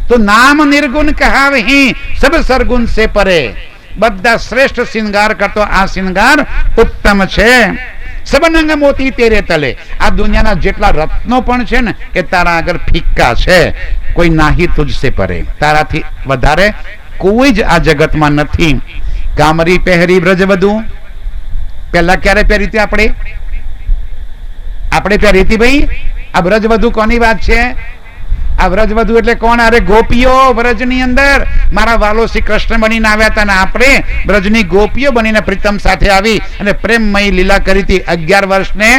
[SPEAKER 2] તો નામ નિર્ગુણ કહાવહી, સબ સરગુણ સે પરે. બધા શ્રેષ્ઠ શ્રૃંગાર કરતો આ શ્રૃંગાર ઉત્તમ છે. સબનંગ મોતી તેરે તલે. આ દુનિયાના જેટલા રત્નો પણ છે ને એ તારા આગળ ફિક્કા છે. કોઈ નાહી તુજસે પરે, તારાથી વધારે કોઈ જ આ જગતમાં નથી. કામરી પહેરી વ્રજવધુ. પહેલા ક્યારે પહેરી હતી? આપણે પહેરી હતી ભાઈ. આ વ્રજવધુ કોની વાત છે? આ વ્રજવધુ એટલે કોણ? અરે ગોપીઓ વ્રજની અંદર મારા વાલો શ્રી કૃષ્ણ બનીને આવ્યા હતા, ને આપણે વ્રજની ગોપીઓ બનીને પ્રીતમ સાથે આવી અને પ્રેમમય લીલા કરી હતી 11 વર્ષને.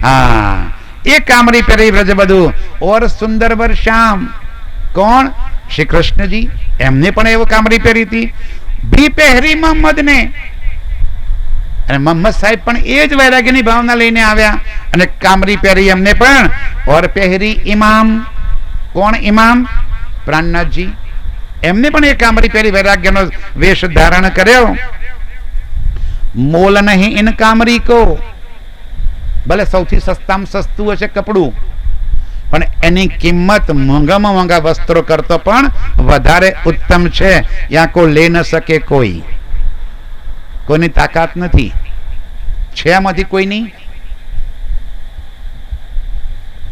[SPEAKER 2] હા, એ કામરી પહેરી વ્રજવધુ. ઓર સુંદર વર શ્યામ, કોણ? શ્રી કૃષ્ણજી. એમને પણ એવું કામરી પહેરી હતી. ભી પહેરી મોહમ્મદ ને, અને મોહમ્મદ સાહેબ પણ એ જ વૈરાગ્યની ભાવના લઈને આવ્યા અને કામરી પહેરી એમને પણ. ઓર પહેરી ઇમામ, કોણ ઇમામ? પ્રાણનાથજી. એમને પણ એ કામરી પહેરી વૈરાગ્યનો વેશ ધારણ કર્યો. મોલ નહીં ઇન કામરી કો. ભલે સૌથી સસ્તામાં સસ્તું હશે કપડું, પણ એની કિંમત મોંઘામાં મોંઘા વસ્ત્રો કરતો પણ વધારે ઉત્તમ છે. યા કો લે ન શકે કોઈ. કોઈની તાકાત નથી છે આમાંથી કોઈની.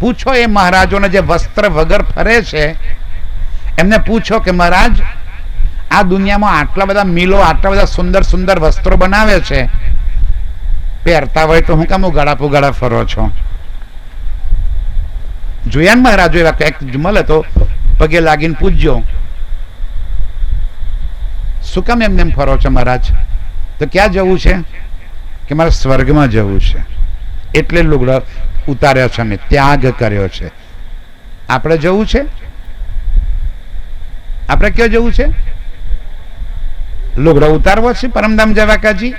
[SPEAKER 2] પૂછો એ મહારાજોને જે વસ્ત્ર વગર ફરે છે, એમને પૂછો કે મહારાજ, આ દુનિયામાં આટલા બધા મિલો, આટલા બધા સુંદર સુંદર વસ્ત્રો બનાવે છે, પહેરતા હોય તો હું કામ ઉગાડા પુગાડા ફરો છો? જોયા ને મહારાજો એવા કંઈક મળે તો પગે લાગીને પૂછજો, શું કામ એમને એમ ફરો છો મહારાજ? તો ક્યાં જવું છે? કે મારે સ્વર્ગમાં જવું છે, એટલે લુગડા ઉતાર્યો છે, અમે ત્યાગ કર્યો છે. આપણે જવું છે? આપણે ક્યાં જવું છે? લુગડો ઉતારવો છે પરમધામ જવા કાજી?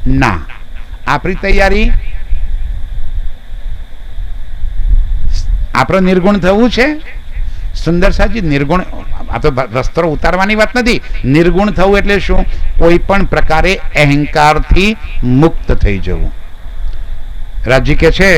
[SPEAKER 2] ના. આપણી તૈયારી, આપણે નિર્ગુણ થવું છે. સુંદર સાજી નિર્ગુણ, આ તો વસ્ત્રો ઉતારવાની વાત નથી. નિર્ગુણ થવું એટલે શું? કોઈ પણ પ્રકારે અહંકારથી મુક્ત થઈ જવું. રાજી કે છે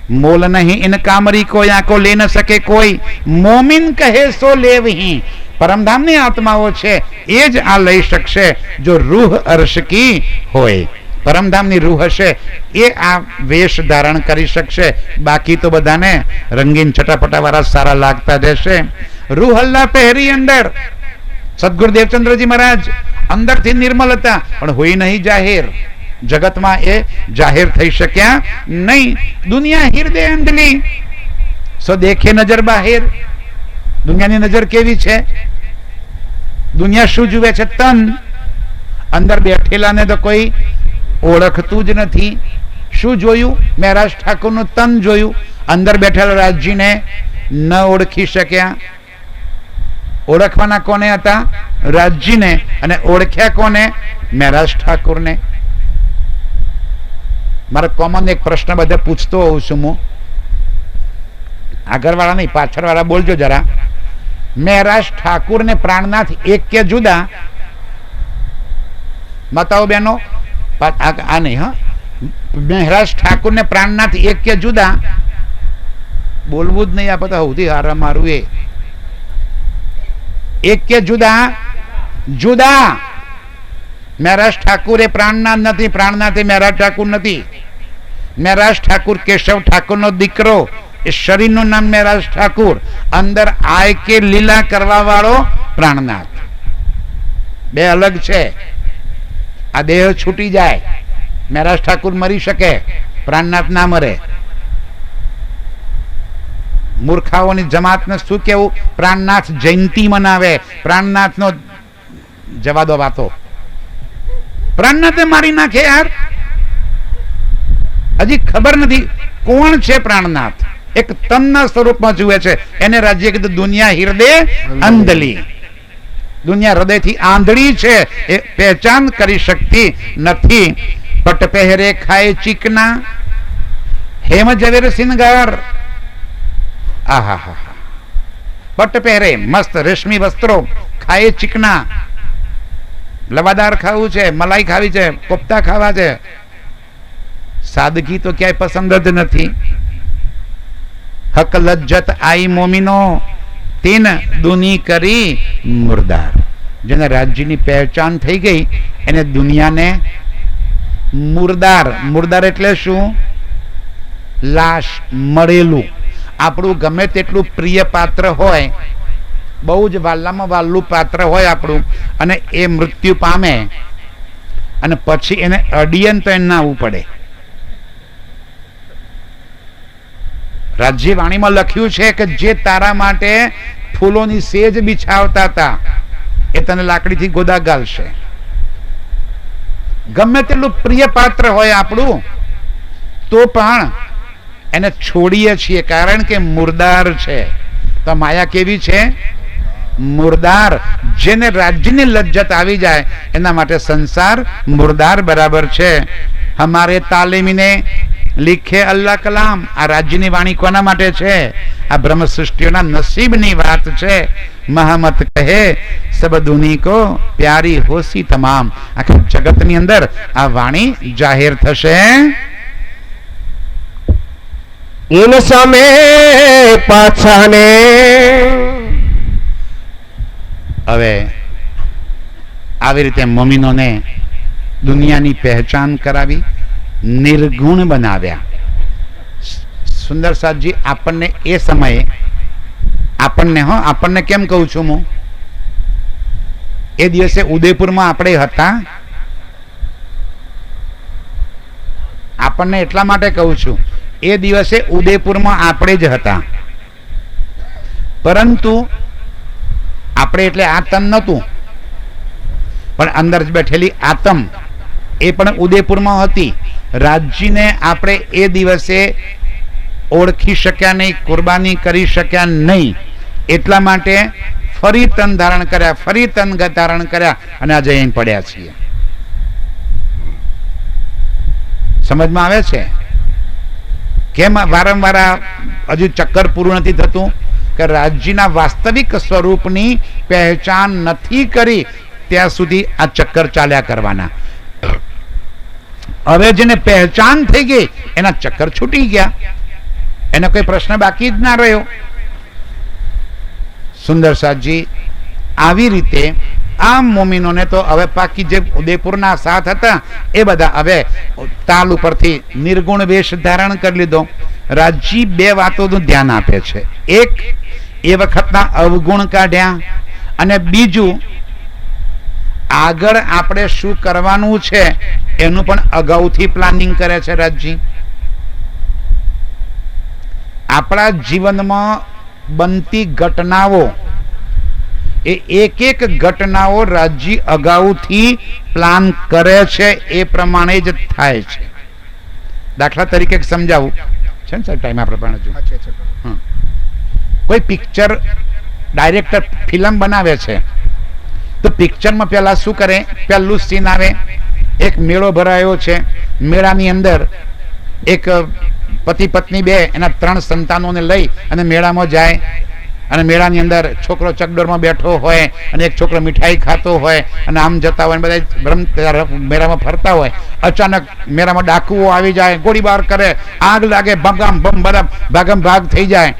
[SPEAKER 2] મોલ નહીં ઇન કામરી કોઈ, આંકો લે ન શકે કોઈ. મોમિન કહે સો લેવહી. પરમધામની આત્માઓ છે એ જ આ લઈ શકશે જો રૂહ અર્શકી હોય. પરમધામની રૂહ હશે એ આ વેશ ધારણ કરી શકશે. બાકી તો બધાને રંગીન ચટાપટા વાળા સારા લાગતા રહેશે. રૂહ અલ્લાહ પહેરી અંદર. સદગુરુ દેવચંદ્રજી મહારાજ અંદરથી નિર્મલ હતા, પણ હોય નહીં જાહેર. જગતમાં એ જાહેર થઈ શક્યા નહીં. દુનિયા હૃદય અંધલી, સો દેખે નજર બાહેર. દુનિયાની નજર કેવી છે? દુનિયા શું જુએ છે? તન. અંદર બેઠેલાને તો કોઈ ઓળખતું જ નથી. શું જોયું? મહારાજ ઠાકોરનું તન જોયું. અંદર બેઠેલા રાજજીને ન ઓળખી શક્યા. ઓળખવાના કોને હતા? રાજજીને. અને ઓળખ્યા કોને? મહારાજ ઠાકોરને. મારે કોમન એક પ્રશ્ન બધે પૂછતો હોઉં છું હું. આગળવાળા નહીં, પાછળવાળા બોલજો જરા. મહારાજ ઠાકુર ને પ્રાણનાથ એક કે જુદા? માતાઓ બહેનો, આ નહીં હા, મહેરાજ ઠાકુર ને પ્રાણનાથ એક કે જુદા? બોલવું જ નહીં, આ બધા સૌથી હારા મારું એ એક કે જુદા? જુદા. મહેરાજ ઠાકુર એ પ્રાણનાથ નથી, પ્રાણનાથ એ મહેરાજ ઠાકુર નથી. મહેરાજ ઠાકુર કેશવ ઠાકુર નો દીકરો, એ શરીરનું નામ મહેરાજ ઠાકુર, અંદર આય કે લીલા કરવા વાળો પ્રાણનાથ. બે અલગ છે. આ દેહ છૂટી જાય, મહેરાજ ઠાકુર મરી શકે, પ્રાણનાથ ના મરે. મૂર્ખાઓની જમાતને શું કેવું? પ્રાણનાથ જયંતિ મનાવે. પ્રાણનાથ નો જવા દો વાતો. પ્રાણનાથે મારી નાખે યાર. હજી ખબર નથી કોણ છે પ્રાણનાથ. એક તનના સ્વરૂપમાં જુએ છે. એને રાજ્ય કીધું દુનિયા હૃદય અંધલી. દુનિયા હૃદયથી આંધળી છે, એ પહેચાન કરી શકતી નથી. પટ પહેરે ખાય ચીકના, હેમ ઝવેર સિંગાર. આહા, પટ પહેરે મસ્ત રેશમી વસ્ત્રો, ખાય ચીકના. લવાદાર ખાવું છે, મલાઈ ખાવી છે, કોફતા ખાવા છે. સાદગી તો ક્યાંય પસંદ જ નથી. હક લજ્જત આઈ મોમીનો, તીન દુની કરી મુર્દાર. જેને રાજ્યની પહેચાન થઈ ગઈ એને દુનિયાને મુર્દાર. મુર્દાર એટલે શું? લાશ, મળેલું. આપણું ગમે તેટલું પ્રિય પાત્ર હોય, બહુ જ વાલામાં વાલું પાત્ર હોય આપણું, અને એ મૃત્યુ પામે અને પછી એને અડિયન તો એને આવવું પડે. રાજ્યવાણીમાં લખ્યું છે કે જે તારા માટે ફૂલોની સેજ બિછાવતા હતા એ તને લાકડીથી ગોદા ગાલશે. ગમે તેટલું પ્રિય પાત્ર હોય આપણું તો પણ એને છોડીએ છીએ, કારણ કે મુર્દાર છે. તો માયા કેવી છે? મુર્દાર. જેને રાજ્યની લજ્જત આવી જાય એના માટે સંસાર મુર્દાર બરાબર છે. હમારે તાલીમીને लिखे अल्लाह कलाम. आ राज्य ની વાણી કોના માટે છે? આ બ્રહ્મ સૃષ્ટિઓના નસીબની વાત છે. મહામત કહે સબ દુની કો પ્યારી હોસી તમામ. આખા જગતની અંદર આ વાણી જાહેર થશે.
[SPEAKER 1] इन समय पाछाने.
[SPEAKER 2] હવે આવી રીતે મોમીનોને દુનિયાની પહેચાન કરાવી, નિર્ગુણ બનાવ્યા. સુંદર સાહેબજી આપણને એ સમયે, આપણને કેમ કહું છું હું, એ દિવસે ઉદયપુરમાં આપણે હતા. આપણને એટલા માટે કહું છું, એ દિવસે ઉદયપુરમાં આપણે જ હતા. પરંતુ આપણે એટલે આ તન નહોતું, પણ અંદર જ બેઠેલી આત્મ એ પણ ઉદયપુરમાં હતી. રાજ્યને આપણે એ દિવસે ઓળખી શક્યા નહીં, કુરબાની કરી શક્યા નહીં. એટલા માટે ફરી તન ધારણ કર્યા, ફરી તન ધારણ કર્યા અને આજે અહીં પડ્યા છીએ. સમજમાં આવે છે કેમ વારંવાર હજુ ચક્કર પૂરું નથી થતું? કે રાજ્યના વાસ્તવિક સ્વરૂપની પહેચાન નથી કરી ત્યાં સુધી આ ચક્કર ચાલ્યા કરવાના. હવે જેને પહેચાન થઈ ગઈ એના ચક્કર છૂટી ગયા, એને કોઈ પ્રશ્ન બાકી જ ના રહ્યો. સુંદર સાહેબજી આવી રીતે આ મોમીનોને તો હવે પાકી જે ઉદયપુરના સાથ હતા એ બધા હવે તાલ ઉપરથી નિર્ગુણ વેશ ધારણ કરી લીધો. રાજજી બે વાતોનું ધ્યાન આપે છે. એક, એ વખતના અવગુણ કાઢ્યા, અને બીજું આગળ આપણે શું કરવાનું છે એનું પણ અગાઉથી પ્લાનિંગ કરે છે. રાજજી આપણા જીવનમાં બનતી ઘટનાઓ, એ એક એક ઘટનાઓ રાજ્ય અગાઉથી પ્લાન કરે છે, એ પ્રમાણે જ થાય છે. દાખલા તરીકે સમજાવું છે ને સાહેબ, ટાઈમ આપણે પણ કોઈ પિક્ચર ડાયરેક્ટર ફિલ્મ બનાવે છે તો પિક્ચરમાં પહેલા શું કરે? પહેલું સીન આવે, એક મેળો ભરાયો છે, મેળાની અંદર એક પતિ પત્ની બે એના 3 સંતાનોને લઈ અને મેળામાં જાય. અને મેળાની અંદર છોકરો ચકડોરમાં બેઠો હોય અને એક છોકરો મીઠાઈ ખાતો હોય અને આમ જતા હોય બધા મેળામાં ફરતા હોય, અચાનક મેળામાં ડાકુઓ આવી જાય, ગોળીબાર કરે, આગ લાગે, ભગામ ભમ બધા ભાગમ ભાગ થઈ જાય,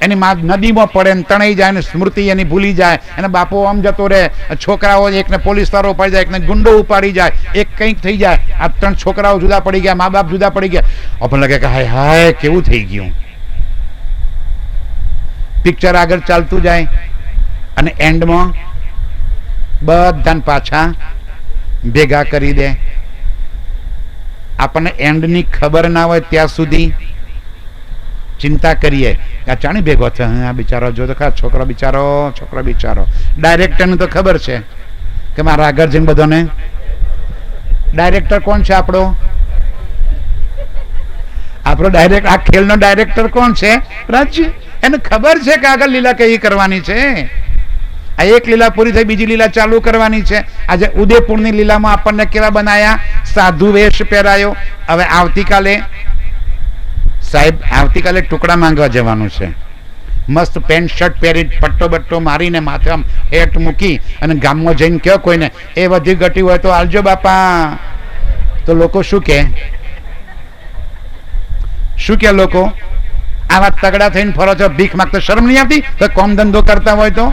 [SPEAKER 2] એની માં નદીમાં પડે ને તણાઈ જાય ને સ્મૃતિ એની ભૂલી જાય, એના બાપો આમ જતો રહે, છોકરાઓ એકને પોલીસ વાળો ઉપાડી જાય, એકને ગુંડો ઉપાડી જાય, એક કંઈક થઈ જાય, આ 3 છોકરાઓ જુદા પડી ગયા, મા બાપ જુદા પડી ગયા. આપણને લાગે કે હાય હાય કેવું થઈ ગયું. પિક્ચર આગળ ચાલતું જાય અને એન્ડમાં બધાને પાછા ભેગા કરી દે. આપણને એન્ડની ખબર ના હોય ત્યાં સુધી ચિંતા કરીએ આ ચાણી ભેગો છે, આ બિચારો જો તો ખરા છોકરો બિચારો. ડાયરેક્ટરને તો ખબર છે કે મારા આગળ જઈને બધાને, ડાયરેક્ટર કોણ છે આપણો ડાયરેક્ટ, આ ખેલનો ડાયરેક્ટર કોણ છે? રાજ્ય. એને ખબર છે કે આગળ લીલા કઈ કરવાની છે. આ એક લીલા પૂરી થઈ, બીજી લીલા ચાલુ કરવાની છે. આજે ઉદયપુરની લીલામાં આપણને કેવા બનાયા? સાધુ વેશ પહેરાયો. હવે આવતીકાલે સાહેબ ટુકડા માંગવા જવાનું છે. મસ્ત પેન્ટ શર્ટ પહેરી, પટ્ટો બટ્ટો મારીને માથે આમ હેટ મૂકી અને ગામમાં જઈને કહો કોઈને એ વધી ઘટી હોય તો આલજો બાપા. તો લોકો શું કે લોકો? આવા તગડા થઈને ફરો છો, ભીખ માંગતો શરમ નહીં આવતી? તો કોમ ધંધો કરતા હોય તો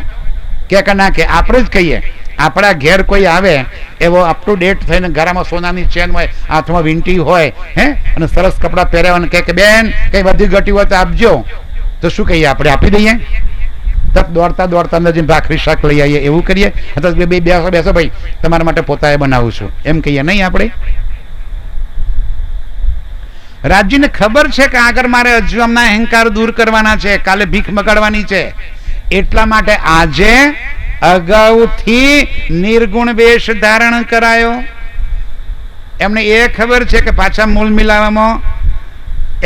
[SPEAKER 2] કે ના કે આપણે જ કહીએ. આપણા ઘેર કોઈ આવે એવો અપ ટુ ડેટ થઈને ઘરમાં સોનાની ચેન હોય, હાથમાં વીંટી હોય, અને સરસ કપડાં પહેર્યા અને કે બેન કઈ બધી ઘટી હોય તો આપજો, તો શું કહીએ આપણે? આપી દઈએ. દોડતા નજીક ભાખરી શાક લઈ આવીએ, એવું કરીએ? બેસો ભાઈ, તમારા માટે પોતાએ બનાવું છું, એમ કહીએ નહીં આપણે? રાજ્યને ખબર છે કે આગળ મારે અજવામના અહંકાર દૂર કરવાના છે, કાલે ભીખ મગાડવાની છે, એટલા માટે આજે અગાઉથી નિર્ગુણ વેશ ધારણ કરાયો. એમને એ ખબર છે કે પાછા મૂળ મિલાવામાં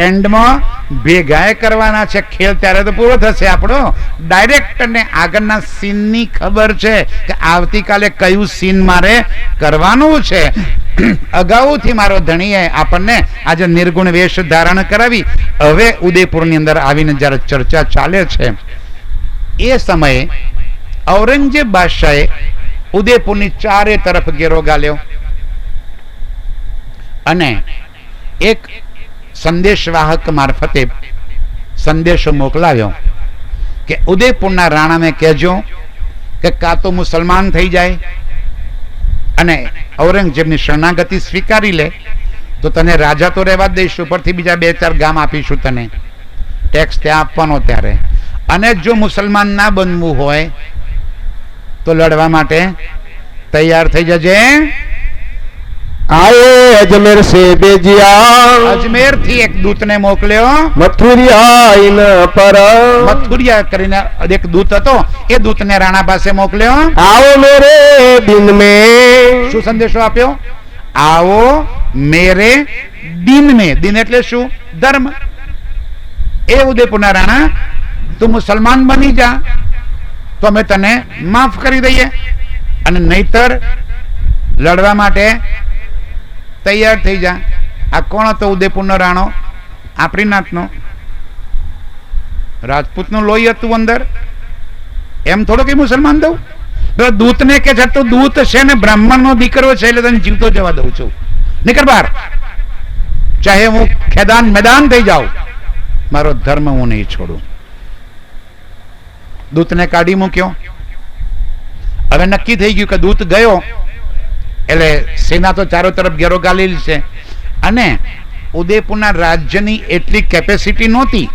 [SPEAKER 2] એન્ડમાં ભેગાએ કરવાના છે. ખેલ ત્યારે તો પૂરો થશે આપણો. ડાયરેક્ટરને આગળના સીનની ખબર છે કે આવતીકાલે કયું સીન મારે કરવાનું છે. અગાઉથી મારો ધણીએ આપણને આજે નિર્ગુણ વેશ ધારણ કરાવી. હવે ઉદયપુરની અંદર આવીને જ્યારે ચર્ચા ચાલે છે એ સમયે ઔરંગઝેબ બાદશાહે ઉદયપુરની ચારે તરફ ઘેરો ગાલ્યો અને એક સંદેશવાહક મારફતે સંદેશો મોકલાવ્યો કે ઉદયપુરના રાણાને કહેજો કે કાં તો મુસલમાન થઈ જાય અને ઔરંગઝેબની શરણાગતિ સ્વીકારી લે તો તને રાજા તો રહેવા જ દઈશું, ઉપરથી બીજા 2-4 ગામ આપીશું તને, ટેક્સ ત્યાં આપવાનો ત્યારે. અને જો મુસલમાન ના બનવું હોય તો લડવા માટે તૈયાર થઈ જજે.
[SPEAKER 1] आए अजमेर से बेजिया,
[SPEAKER 2] અજમેર થી એક દૂતને મોકલ્યો.
[SPEAKER 1] मथुरिया इन पर,
[SPEAKER 2] મથુરિયા કરીને એક દૂત હતો, એ દૂતને રાણા પાસે મોકલ્યો.
[SPEAKER 1] आओ मेरे दिन में,
[SPEAKER 2] શું સંદેશો આપ્યો? આવો મેરે દિન में. દિન એટલે શું? ધર્મ. એ ઉદયપુરના રાણા, તું મુસલમાન બની જા તો અમે તને માફ કરી દઈએ, અને નહીતર લડવા માટે તૈયાર થઈ જા. આ કોણ હતો? ઉદયપુરનો રાણો, આપણી નાતનો, રાજપૂતનું લોહી હતું અંદર. એમ થોડો કે મુસલમાન દઉં? દૂતને કે છે તો દૂત છે ને બ્રાહ્મણનો દીકરો છે એટલે તને જીવતો જવા દઉં છું, નીકળ બહાર, ચાહે હું ખેદાન મેદાન થઈ જાઉં, મારો ધર્મ હું નહીં છોડું. દૂતને કાઢી મૂક્યો. હવે નક્કી થઈ ગયું કે દૂત ગયો એટલે સેના તો ચારો તરફ ઘેરો ગાલેલી છે, અને ઉદયપુરના રાજ્યની એટલી કેપેસિટી નહોતી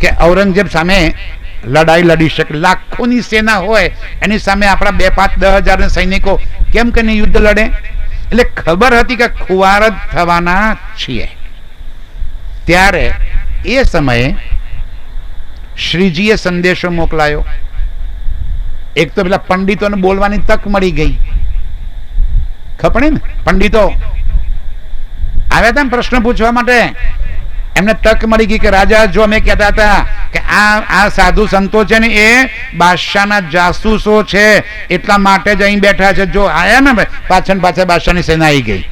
[SPEAKER 2] કે ઔરંગઝેબ સામે લડાઈ લડી શકે. લાખોની સેના હોય એની સામે આપણા 2-5-10 હજાર સૈનિકો કેમ કરીને યુદ્ધ લડે? એટલે ખબર હતી કે ખુવાર જ થવાના છીએ. ત્યારે એ સમયે શ્રીજીએ સંદેશો મોકલાયો. એક તો પેલા પંડિતોને બોલવાની તક મળી ગઈ. ખબર ને, પંડિતો આવ્યા હતા પ્રશ્ન પૂછવા માટે, એમને તક મળી ગઈ કે રાજા, જો અમે કહેતા હતા કે આ સાધુ સંતો છે ને એ બાદશાહના જાસૂસો છે એટલા માટે જ અહીં બેઠા છે, જો આયા ને પાછળ બાદશાહની સેના આવી ગઈ,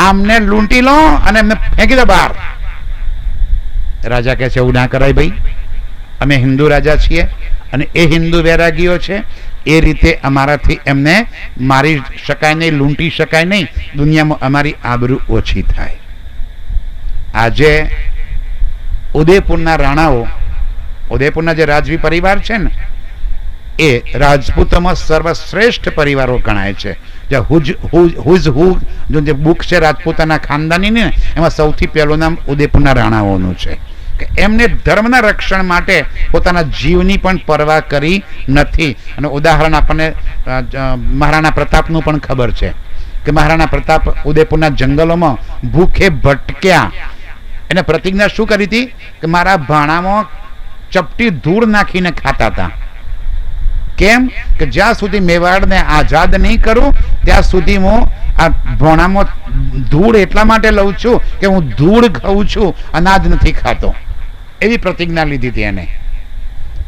[SPEAKER 2] આમને લૂંટી લો અને એમને ફેંકી દો બહાર. રાજા કહે છે એવું ના કરાય ભાઈ, અમે હિન્દુ રાજા છીએ અને એ હિન્દુ વૈરાગીઓ છે, એ રીતે અમારાથી એમને મારી શકાય નહીં, લૂંટી શકાય નહીં, દુનિયામાં અમારી આબરૂ ઓછી થાય. આજે ઉદયપુરના રાણાઓ, ઉદયપુરના જે રાજવી પરિવાર છે ને, એ રાજપૂતોમાં સર્વશ્રેષ્ઠ પરિવારો ગણાય છે. જે બુક છે રાજપૂતાના ખાનદાની ને, એમાં સૌથી પહેલું નામ ઉદયપુરના રાણાઓનું છે કે એમને ધર્મના રક્ષણ માટે પોતાના જીવની પણ પરવા કરી નથી. અને ઉદાહરણ આપણને મહારાણા પ્રતાપનું પણ ખબર છે કે મહારાણા પ્રતાપ ઉદયપુરના જંગલોમાં ભૂખે ભટક્યા. એને પ્રતિજ્ઞા શું કરી હતી કે મારા ભાણામાં ચપટી ધૂળ નાખીને ખાતા હતા. કેમ કે જ્યાં સુધી મેવાડને આઝાદ નહીં કરું ત્યાં સુધી હું આ ભોણામાં ધૂળ એટલા માટે લઉં છું કે હું ધૂળ ખાઉં છું, અનાજ નથી ખાતો. એવી પ્રતિજ્ઞા લીધી હતી એને.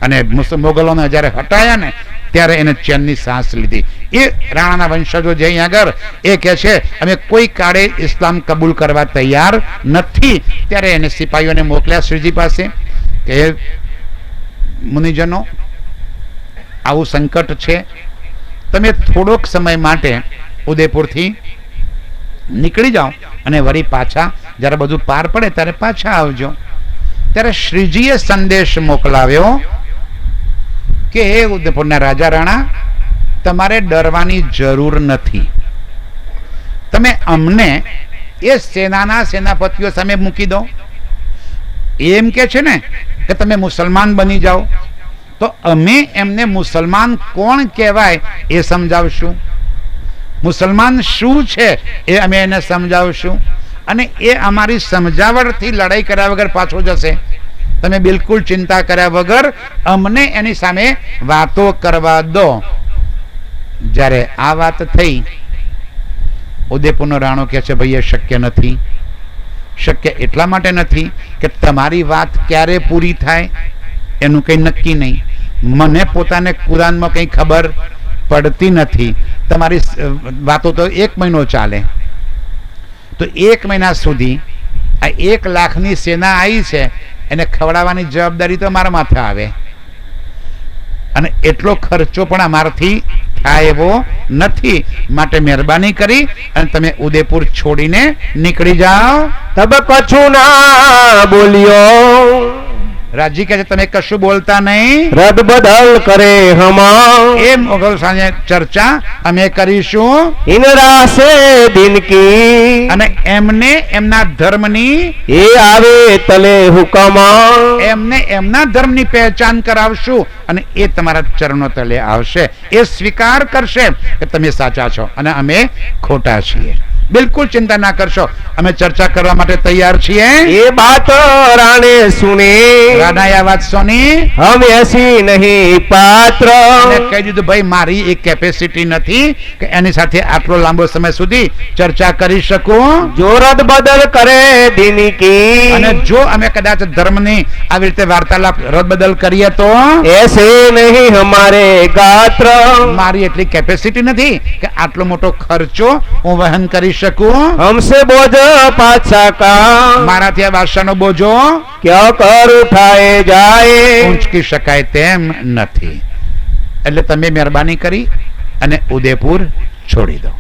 [SPEAKER 2] અને મોગલોને જ્યારે હટાયા ને ત્યારે એને ચેનની સાસ લીધી. એ રાણાના વંશજો જે અહીં આગળ એ કહે છે અમે કોઈ કાળે ઇસ્લામ કબૂલ કરવા તૈયાર નથી. ત્યારે એને સિપાહીઓને મોકલ્યા શ્રીજી પાસે કે મુનિજનો આવું સંકટ છે, તમે થોડોક સમય માટે ઉદયપુરથી નીકળી જાઓ અને વળી પાછા જ્યારે બધું પાર પડે ત્યારે પાછા આવજો. ત્યારે શ્રીજીએ સંદેશ મોકલાવ્યો કે હે ઉદયપુરના રાજા રાણા, તમારે ડરવાની જરૂર નથી. તમે અમને એ સેનાના સેનાપતિઓ સામે મૂકી દો. એમ કે છે ને કે તમે મુસલમાન બની જાઓ, તો અમે એમને મુસલમાન કોણ કહેવાય એ સમજાવશું, મુસલમાન શું છે એ અમે એને સમજાવશું, અને એ અમારી સમજાવટથી લડાઈ કર્યા વગર પાછો જશે. તમે બિલકુલ ચિંતા કર્યા વગર અમને એની સામે વાતો કરવા દો. જ્યારે આ વાત થઈ, ઉદયપુરનો રાણો કહે છે ભાઈ એ શક્ય નથી. શક્ય એટલા માટે નથી કે તમારી વાત ક્યારે પૂરી થાય એનું કંઈ નક્કી નહીં. મને પોતાને કુરાનમાં કંઈ ખબર પડતી નથી. તમારી વાતો તો 1 મહિનો ચાલે, તો 1 મહિના સુધી આ 1 લાખની સેના આવી છે, એને ખવડાવવાની જવાબદારી તો મારા માથે આવે, અને એટલો ખર્ચો પણ અમારાથી થાય એવો નથી. માટે મહેરબાની કરી અને તમે ઉદયપુર છોડીને નીકળી જાઓ.
[SPEAKER 1] તબ કછું ના બોલ્યો,
[SPEAKER 2] રાજી કહે છે તમે કશું બોલતા નહીં,
[SPEAKER 1] રદ બદલ કરે હમા,
[SPEAKER 2] એ મોગલ સામે ચર્ચા અમે કરીશું.
[SPEAKER 1] ઇનરાસે દિન કી,
[SPEAKER 2] અને એમને એમના ધર્મની,
[SPEAKER 1] એ આવે તલે હુકમા,
[SPEAKER 2] એમને એમના ધર્મની પહેચાન કરાવશું અને એ તમારા ચરણો તલે આવશે. એ સ્વીકાર કરશે કે તમે સાચા છો અને અમે ખોટા છીએ. બિલકુલ ચિંતા ના કરશો, અમે ચર્ચા કરવા માટે તૈયાર છીએ.
[SPEAKER 1] એ બાત રાણે સુને,
[SPEAKER 2] રાણાએ આ વાત સુની,
[SPEAKER 1] હમ એસી નહીં પાત્ર,
[SPEAKER 2] અને કહી દીધું ભાઈ મારી એક કેપેસિટી નથી કે એની સાથે આટલો લાંબો સમય સુધી ચર્ચા કરી શકું.
[SPEAKER 1] જો રદ બદલ કરે દિન કી,
[SPEAKER 2] અને જો અમે કદાચ ધર્મની આવી રીતે વાર્તાલાપ રદ બદલ કરીએ તો
[SPEAKER 1] એસે નહીં હમારે ગાત્ર,
[SPEAKER 2] મારી એટલી કેપેસિટી નથી કે આટલો મોટો ખર્ચો હું વહન કરી શકું.
[SPEAKER 1] હમસે બોજ પાછા કા,
[SPEAKER 2] મારાથી આ બાદશાહનો બોજો
[SPEAKER 1] ક્યાં કર ઉઠાએ જાય,
[SPEAKER 2] ઊંચકી શકાય તેમ નથી. એટલે તમે મહેરબાની કરી અને ઉદયપુર છોડી દો.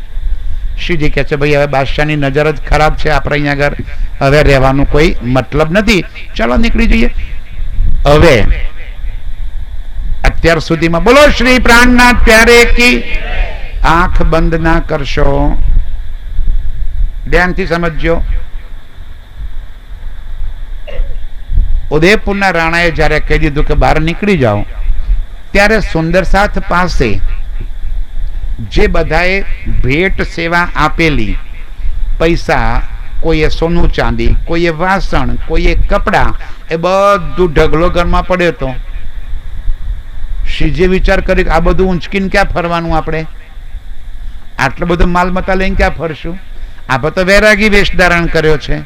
[SPEAKER 2] શ્રીજી કહે છે ભાઈ હવે બાદશાહની નજર જ ખરાબ છે, આપણે અહીંયા આગળ હવે રહેવાનું કોઈ મતલબ નથી, ચાલો નીકળી જઈએ. હવે અત્યાર સુધીમાં બોલો શ્રી પ્રાણનાથ પ્યારે કી. આંખ બંધ ના કરશો, ધ્યાનથી સમજજો. ઉદયપુરના રાણાએ જ્યારે કહી દીધું કે બહાર નીકળી જાઓ, ત્યારે સુંદરસાથ પાસે જે બધાએ ભેટ સેવા આપેલી, પૈસા, કોઈએ સોનું ચાંદી, કોઈએ વાસણ, કોઈએ કપડાં, એ બધું ઢગલો ઘરમાં પડ્યો હતો. શ્રીજીએ વિચાર કર્યો કે આ બધું ઊંચકીને ક્યાં ફરવાનું, આપણે આટલો બધો માલ મતા લઈને ક્યાં ફરશું? આપણે તો વૈરાગી વેશ ધારણ કર્યો છે,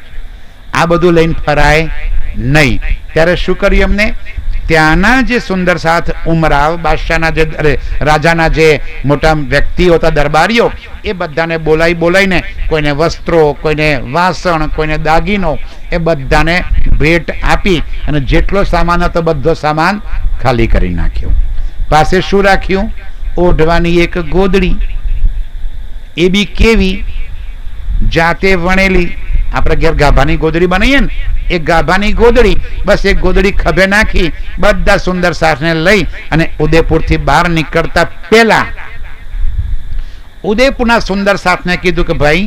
[SPEAKER 2] આ બધું લઈને ફરાય નહીં. ત્યારે શું કર્યું એમને? ત્યાંના જે સુંદરસાથ ઉમરાવ બાદશાહના જે રાજાના જે મોટા વ્યક્તિઓ હતા, દરબારીઓ, એ બધાને બોલાવીને કોઈને વસ્ત્રો, કોઈને વાસણ, કોઈને દાગીનો, એ બધાને ભેટ આપી અને જેટલો સામાન હતો બધો સામાન ખાલી કરી નાખ્યો. પાસે શું રાખ્યું? ઓઢવાની એક ગોદડી, એ બી કેવી? જાતે વણેલી. આપણે ઘેર ગાભાની ગોદડી બનાવીએ ને, એ ગાભાની ગોદડી, બસ એક ગોદડી ખભે નાખી બધા સુંદર સાસને લઈ અને ઉદયપુરથી બહાર નીકળતા પહેલા ઉદયપુરના સુંદર સાસને કીધું કે ભાઈ,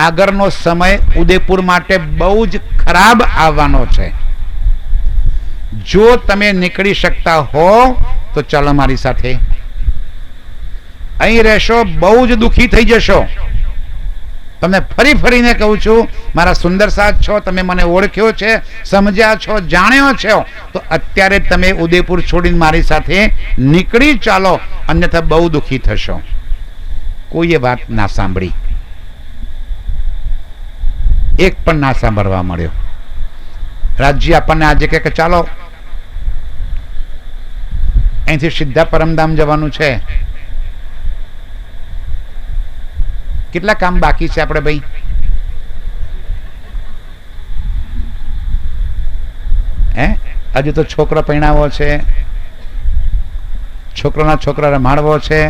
[SPEAKER 2] આગળનો સમય ઉદયપુર માટે બહુ જ ખરાબ આવવાનો છે. જો તમે નીકળી શકતા હો તો ચાલો મારી સાથે. અહીં રહેશો બહુ જ દુઃખી થઈ જશો. તમને ફરી ફરીને કહું છું, મારા સુંદર સાથ છો, તમે મને ઓળખ્યો છે, સમજ્યા છો, જાણ્યો છો, તો અત્યારે તમે ઉદયપુર છોડીને મારી સાથે નીકળી ચાલો, અન્યથા બહુ દુઃખી થશો. કોઈએ વાત ના સાંભળી, એક પણ ના સાંભળવા મળ્યો. રાજજી આપણને આજે કહે કે ચાલો અહીંથી સીધા પરમધામ જવાનું છે. કેટલા કામ બાકી છે આપણે ભાઈ? હજુ તો છોકરો પરણાવો છે, છોકરાના છોકરા રમાડવો છે,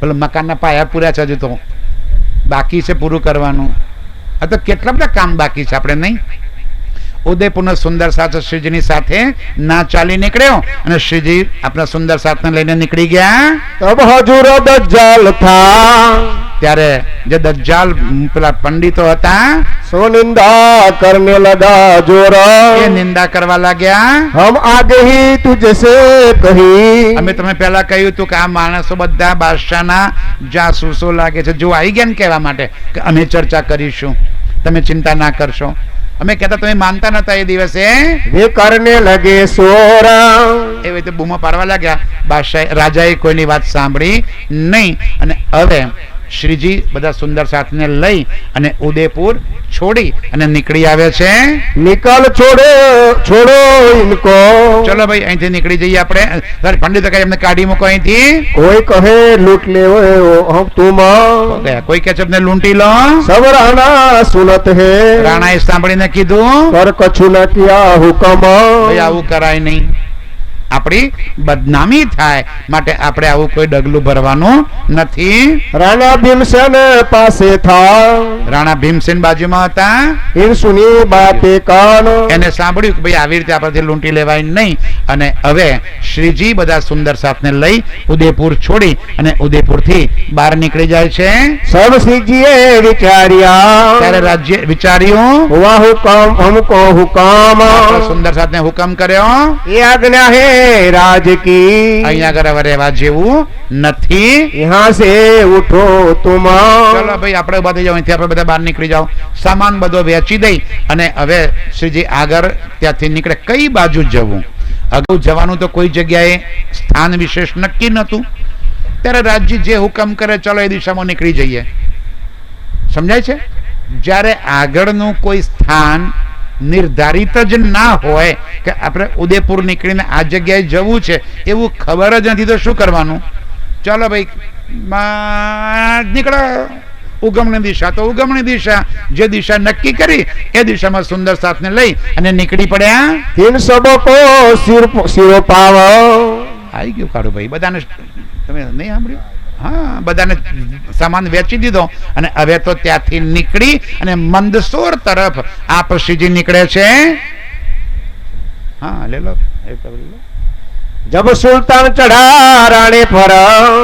[SPEAKER 2] પેલું મકાનના પાયા પૂર્યા છે, હજુ તો બાકી છે પૂરું કરવાનું. આ તો કેટલા બધા કામ બાકી છે આપણે, નહીં? ઉદયપુરનો સુંદર સાથ શ્રીજીની સાથે ના ચાલી નીકળ્યો અને શ્રીજી આપણા સુંદર સાથને લઈને નીકળી ગયા.
[SPEAKER 1] તબ હજુર દજ્જાલ થા,
[SPEAKER 2] ત્યારે જે દજ્જાલ પેલા પંડિતો હતા,
[SPEAKER 1] સો નિંદા કરને લગા જોર,
[SPEAKER 2] એ નિંદા કરવા લાગ્યા.
[SPEAKER 1] હમ આગે હી તુજસે કહી,
[SPEAKER 2] અમે તમે પહેલા કહ્યું હતું કે આ માણસો બધા બાદશાહના જાસૂસો લાગે છે. જો આવી ગયા ને કહેવા માટે કે અમે ચર્ચા કરીશું, તમે ચિંતા ના કરશો. અમે કહેતા તમે માનતા નતા એ દિવસે.
[SPEAKER 1] વે કરને લગે સોરા,
[SPEAKER 2] એ રીતે બૂમો પાડવા લાગ્યા. બાદશાહ રાજાએ કોઈની વાત સાંભળી નહીં અને હવે શ્રીજી બધા સુંદર સાથને લઈ અને ઉદયપુર છોડી અને નીકળી આવે છે.
[SPEAKER 1] નિકલ છોડો ઇનકો,
[SPEAKER 2] ચલો ભાઈ અહીંથી નીકળી જઈએ આપણે. પંડિત કઈ એમને કાઢી મૂકો અહીંથી.
[SPEAKER 1] કોઈ કહે લૂંટ લેવો હમ તુમ,
[SPEAKER 2] ગયા કોઈ કે છે એમને લૂંટી લો.
[SPEAKER 1] સબ રાણા સુનત હે,
[SPEAKER 2] રાણાએ સાંભળીને કીધું
[SPEAKER 1] કર કछु ન કિયા હુકમ,
[SPEAKER 2] ભાઈ આવું કરાય નહીં, આપણી બદનામી થાય, માટે આપણે આવું કોઈ ડગલું ભરવાનું નથી.
[SPEAKER 1] રાણા ભીમસેન પાસે થા,
[SPEAKER 2] રાણા ભીમસેન બાજુમાં હતા.
[SPEAKER 1] ઇન સુની બાતે કાન,
[SPEAKER 2] એને સાંભળ્યું કે ભાઈ આવી રીતે આપણથી લૂંટી લેવાય નહીં અને હવે શ્રીજી બધા સુંદર સાથને લઈ ઉદયપુર છોડી અને ઉદયપુરથી બહાર નીકળી જાય છે.
[SPEAKER 1] સબ શ્રીજીએ વિચાર્યા,
[SPEAKER 2] ત્યારે રાજ્ય વિચાર્યું,
[SPEAKER 1] હુઆ હુકમ હમકો હુકમ,
[SPEAKER 2] આપણા સુંદર સાથને હુકમ કર્યો,
[SPEAKER 1] એ આજ્ઞા હે રાજ કી,
[SPEAKER 2] અહીંયા આગળ હવે રહેવા જેવું નથી.
[SPEAKER 1] યહાં સે ઉઠો તુમ,
[SPEAKER 2] ચલો ભાઈ આપણે ઉભા થઈ જાઓ, અહીંથી આપણે બધા બહાર નીકળી જાઓ. સામાન બધો વેચી દઈ અને હવે શ્રીજી આગળ ત્યાંથી નીકળે. કઈ બાજુ જવું? અગાઉ જવાનું તો કોઈ જગ્યાએ સ્થાન વિશેષ નક્કી નહોતું. ત્યારે રાજજી જે હુકમ કરે ચલો એ દિશામાં નીકળી જઈએ. સમજાય છે? જ્યારે આગળનું કોઈ સ્થાન નિર્ધારિત જ ના હોય કે આપણે ઉદયપુર નીકળીને આ જગ્યાએ જવું છે એવું ખબર જ નથી, તો શું કરવાનું? ચાલો ભાઈ નીકળો, ઉગમની દિશા તો ઉગમની દિશા, જે દિશા નક્કી કરી એ દિશામાં સુંદર સાથને લઈ અને નીકળી પડ્યા.
[SPEAKER 1] તીન સબકો સિરો પાવ,
[SPEAKER 2] આવી ગયું કાળુ ભાઈ, બધાને તમે નહીં સાંભળ્યું? હા, બધાને સામાન વેચી દીધો અને હવે તો ત્યાંથી નીકળી અને મંદસોર તરફ આપ શ્રીજી નીકળે છે. હા લે લો.
[SPEAKER 1] જબ સુલતાન ચઢા રાણે પર,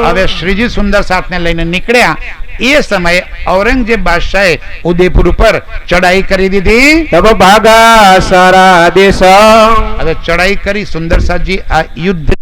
[SPEAKER 2] હવે શ્રીજી સુંદર સાથને લઈને નીકળ્યા. એ સમયે ઔરંગઝેબ બાદશાહે ઉદયપુર ઉપર ચડાઈ કરી દીધી.
[SPEAKER 1] તબ ભાગા સારા દેશ,
[SPEAKER 2] હવે ચડાઈ કરી સુંદર સાથજી આ યુદ્ધ